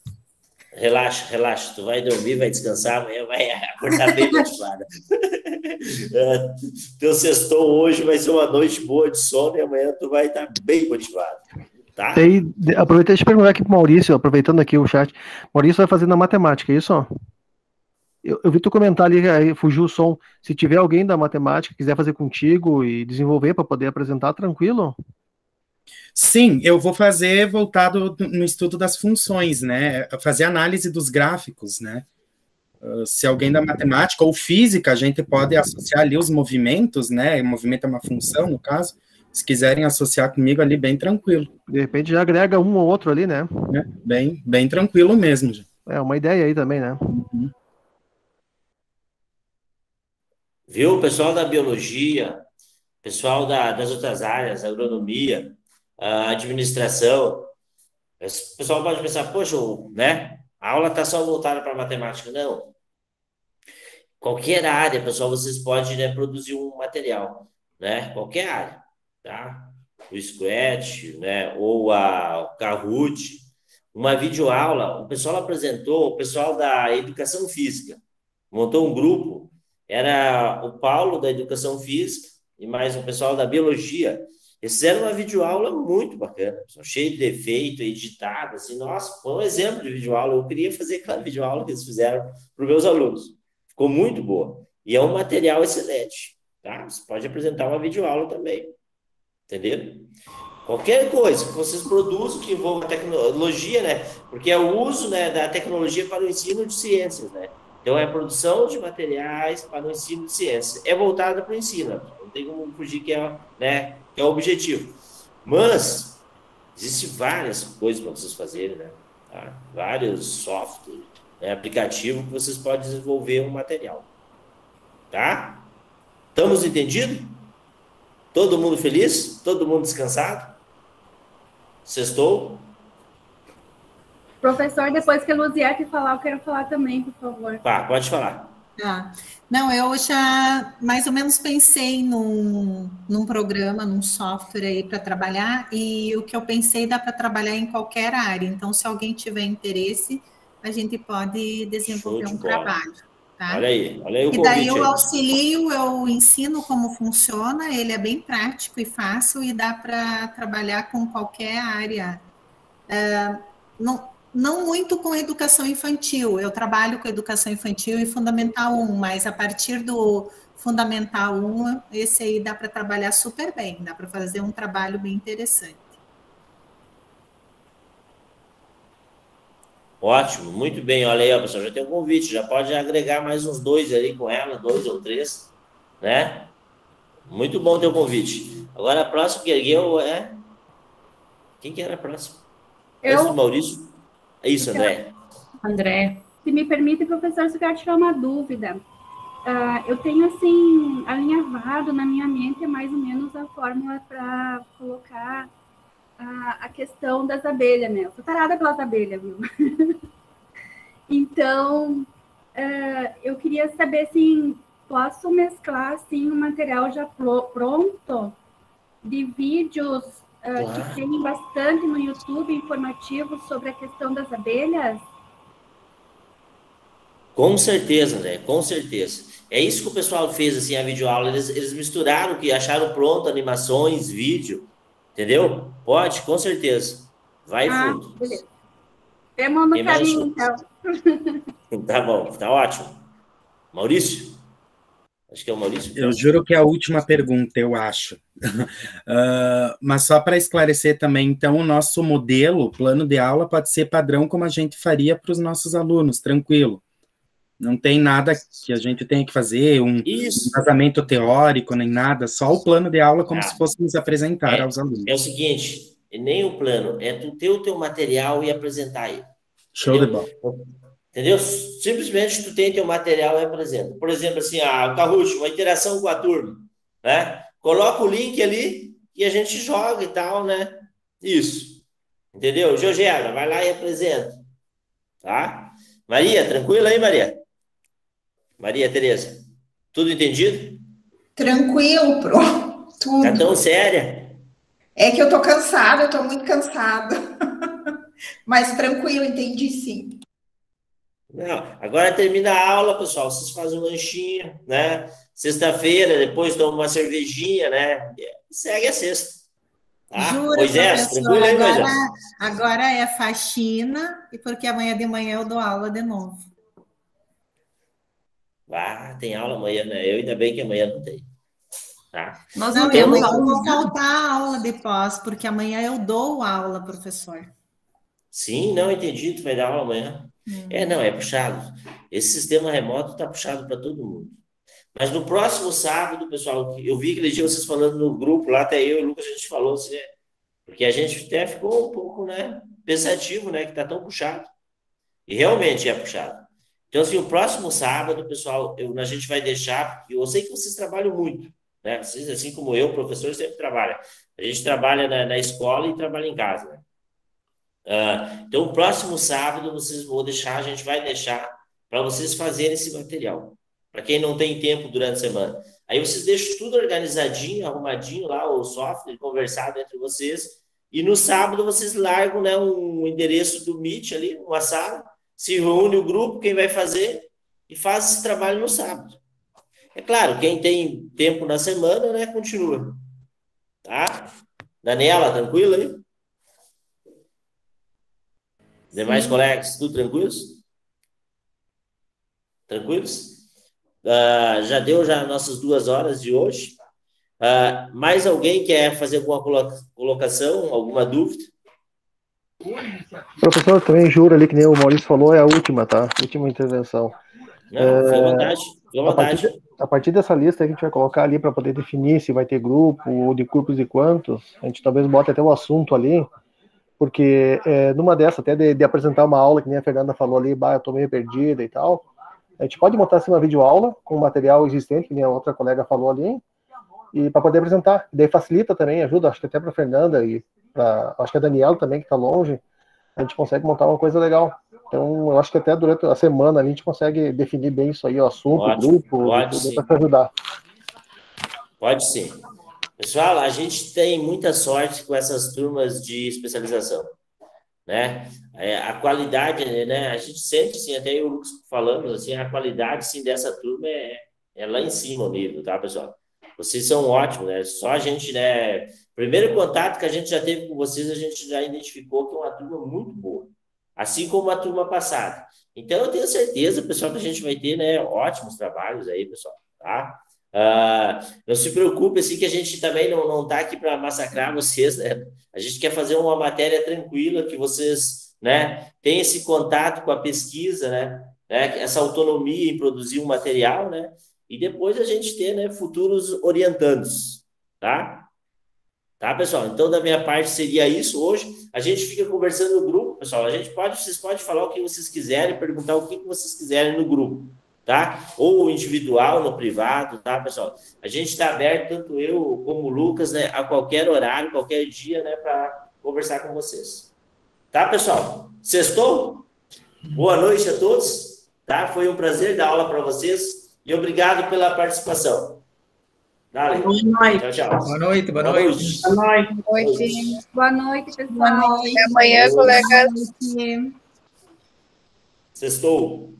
Relaxa, tu vai dormir, vai descansar, amanhã vai acordar bem motivada. Teu sextou hoje vai ser uma noite boa de sono e amanhã tu vai estar bem motivado, tá? Aproveitei de perguntar aqui pro Maurício, aproveitando aqui o chat. Maurício vai fazer na matemática, é isso? Eu vi tu comentar ali, aí fugiu o som. Se tiver alguém da matemática que quiser fazer contigo e desenvolver para poder apresentar, tranquilo? Sim, eu vou fazer voltado no estudo das funções, né? Fazer análise dos gráficos, né? Se alguém da matemática ou física, a gente pode associar ali os movimentos, né? O movimento é uma função, no caso. Se quiserem associar comigo ali, bem tranquilo. De repente já agrega um ou outro ali, né? Bem tranquilo mesmo. É uma ideia aí também, né? Uhum. Viu? O pessoal da biologia, pessoal das outras áreas, agronomia, a administração, o pessoal pode pensar, poxa, né? A aula está só voltada para matemática. Não. Qualquer área, pessoal, vocês podem, né, produzir um material, né? Qualquer área, tá? O Scratch, né? Ou o Kahoot, uma videoaula. O pessoal apresentou, o pessoal da educação física montou um grupo. Era o Paulo da educação física e mais o pessoal da biologia. Eles fizeram uma videoaula muito bacana, cheia de defeito, editada, assim, nossa, foi um exemplo de videoaula. Eu queria fazer aquela videoaula que eles fizeram para os meus alunos. Ficou muito boa. E é um material excelente, tá? Você pode apresentar uma videoaula também. Entendeu? Qualquer coisa que vocês produzam que envolva tecnologia, né? Porque é o uso, né, da tecnologia para o ensino de ciências, né? Então, é a produção de materiais para o ensino de ciências. É voltada para o ensino, não tem como fugir que é, né, que é o objetivo. Mas, existem várias coisas para vocês fazerem, né? Tá? Vários softwares, né, aplicativos que vocês podem desenvolver um material. Tá? Estamos entendidos? Todo mundo feliz? Todo mundo descansado? Sextou? Professor, depois que a Luziette falar, eu quero falar também, por favor. Tá, pode falar. Não, eu já mais ou menos pensei num programa, num software aí para trabalhar, e o que eu pensei dá para trabalhar em qualquer área. Então, se alguém tiver interesse, a gente pode desenvolver um trabalho. Tá? Olha aí o convite. E daí eu auxilio, eu ensino como funciona, ele é bem prático e fácil, e dá para trabalhar com qualquer área. Não muito com educação infantil, eu trabalho com educação infantil e Fundamental 1, mas a partir do Fundamental 1, esse aí dá para trabalhar super bem, dá para fazer um trabalho bem interessante. Ótimo, muito bem. Olha aí, ó, pessoal, já tem um convite, já pode agregar mais uns 2 ali com ela, 2 ou 3, né? Muito bom ter o convite. Agora, a próxima que ergueu é... Quem que era a próxima? Antes do Maurício? É isso, André. André. Se me permite, professor, se eu quero tirar uma dúvida. Eu tenho, assim, alinhavado na minha mente mais ou menos a fórmula para colocar a questão das abelhas, né? Eu sou tarada pelas abelhas, viu? Então, eu queria saber, assim, posso mesclar, assim, um material já pronto de vídeos que tem bastante no YouTube informativos sobre a questão das abelhas? Com certeza, né? Com certeza. É isso que o pessoal fez, assim, a videoaula. Eles misturaram, que acharam pronto, animações, vídeo, entendeu? Pode, com certeza. Vai fundo. Beleza. Temos no caminho, então. Tá bom, tá ótimo. Maurício? Acho que é o Maurício. Eu juro que é a última pergunta, eu acho. Mas só para esclarecer também, então, o nosso modelo, plano de aula, pode ser padrão como a gente faria para os nossos alunos, tranquilo. Não tem nada que a gente tenha que fazer, um embasamento teórico, nem nada, só o plano de aula como se fôssemos apresentar aos alunos. É o seguinte, nem o plano, é tu ter o teu material e apresentar ele. Show de bola. Entendeu? Simplesmente tu tem teu material e apresenta. Por exemplo, assim, o Carrucho, uma interação com a turma, né? Coloca o link ali e a gente joga e tal, né? Isso. Entendeu? Georgiana, vai lá e apresenta. Tá? Maria, tranquila aí, Maria? Maria Tereza, tudo entendido? Tranquilo, pro. Tudo. Tá tão séria? É que eu tô cansada, eu tô muito cansada. Mas tranquilo, entendi sim. Não, agora termina a aula, pessoal. Vocês fazem um lanchinho, né? Sexta-feira, depois tomam uma cervejinha, né? Segue a sexta. Tá? Juro, Moisés, tranquilo aí, Moisés? Agora é faxina, e porque amanhã de manhã eu dou aula de novo. Tem aula amanhã, né? Eu ainda bem que amanhã não tem. Tá? Nós não temos aula. Vou faltar a aula de pós, porque amanhã eu dou aula, professor. Sim, não entendi. Tu vai dar aula amanhã? Não, é puxado. Esse sistema remoto tá puxado para todo mundo. Mas no próximo sábado, pessoal, eu vi aquele dia vocês falando no grupo, lá até eu e o Lucas, a gente falou assim, porque a gente até ficou um pouco, né, pensativo, né, que tá tão puxado. E realmente é puxado. Então, assim, o próximo sábado, pessoal, a gente vai deixar, porque eu sei que vocês trabalham muito, né? Vocês, assim como eu, professor, sempre trabalha. A gente trabalha na escola e trabalha em casa, né? Então, o próximo sábado, a gente vai deixar para vocês fazerem esse material. Para quem não tem tempo durante a semana. Aí vocês deixam tudo organizadinho, arrumadinho lá, o software, conversado entre vocês. E no sábado vocês largam, né, um endereço do Meet ali, uma sala, se reúne o grupo, quem vai fazer, e faz esse trabalho no sábado. É claro, quem tem tempo na semana, né, continua. Tá? Daniela, tranquilo aí? Demais colegas, tudo tranquilos? Tranquilos? Já deu já nossas 2 horas de hoje. Mais alguém quer fazer alguma colocação, alguma dúvida? Professor, também juro ali, que nem o Maurício falou, é a última, tá? Última intervenção. Não, fica à vontade. Fica à vontade. A partir dessa lista a gente vai colocar ali para poder definir se vai ter grupo, ou de grupos e quantos. A gente talvez bote até o assunto ali, porque numa dessas, até de apresentar uma aula, que nem a Fernanda falou ali, eu tô meio perdida e tal, a gente pode montar assim uma videoaula com material existente, que nem a outra colega falou ali, e para poder apresentar. E daí facilita também, ajuda, acho que até para a Fernanda e acho que a Daniela também, que está longe, a gente consegue montar uma coisa legal. Então, eu acho que até durante a semana a gente consegue definir bem isso aí, o assunto, o grupo, para ajudar. Pode sim. Pessoal, a gente tem muita sorte com essas turmas de especialização, né? A qualidade, né? A gente sente, assim, até eu, Lucas, falando, assim, a qualidade, sim, dessa turma é lá em cima o nível, tá, pessoal? Vocês são ótimos, né? Só a gente, né? Primeiro contato que a gente já teve com vocês, a gente já identificou que é uma turma muito boa, assim como a turma passada. Então, eu tenho certeza, pessoal, que a gente vai ter, né, ótimos trabalhos aí, pessoal, tá? Não se preocupe, assim, que a gente também não tá aqui para massacrar vocês, né? A gente quer fazer uma matéria tranquila, que vocês, né, tenham esse contato com a pesquisa, né, essa autonomia em produzir um material, né, e depois a gente ter, né, futuros orientandos, tá? Tá, pessoal? Então, da minha parte, seria isso hoje. A gente fica conversando no grupo, pessoal. Vocês podem falar o que vocês quiserem, perguntar o que vocês quiserem no grupo, tá? Ou individual, no privado, tá, pessoal? A gente está aberto, tanto eu como o Lucas, né, a qualquer horário, qualquer dia, né, para conversar com vocês. Tá, pessoal? Sextou? Boa noite a todos, tá? Foi um prazer dar aula para vocês e obrigado pela participação. Dale. Boa noite. Tchau, tchau. Boa noite. Boa noite. Boa noite. Boa noite, pessoal. Boa noite. Até amanhã, colegas. Sextou.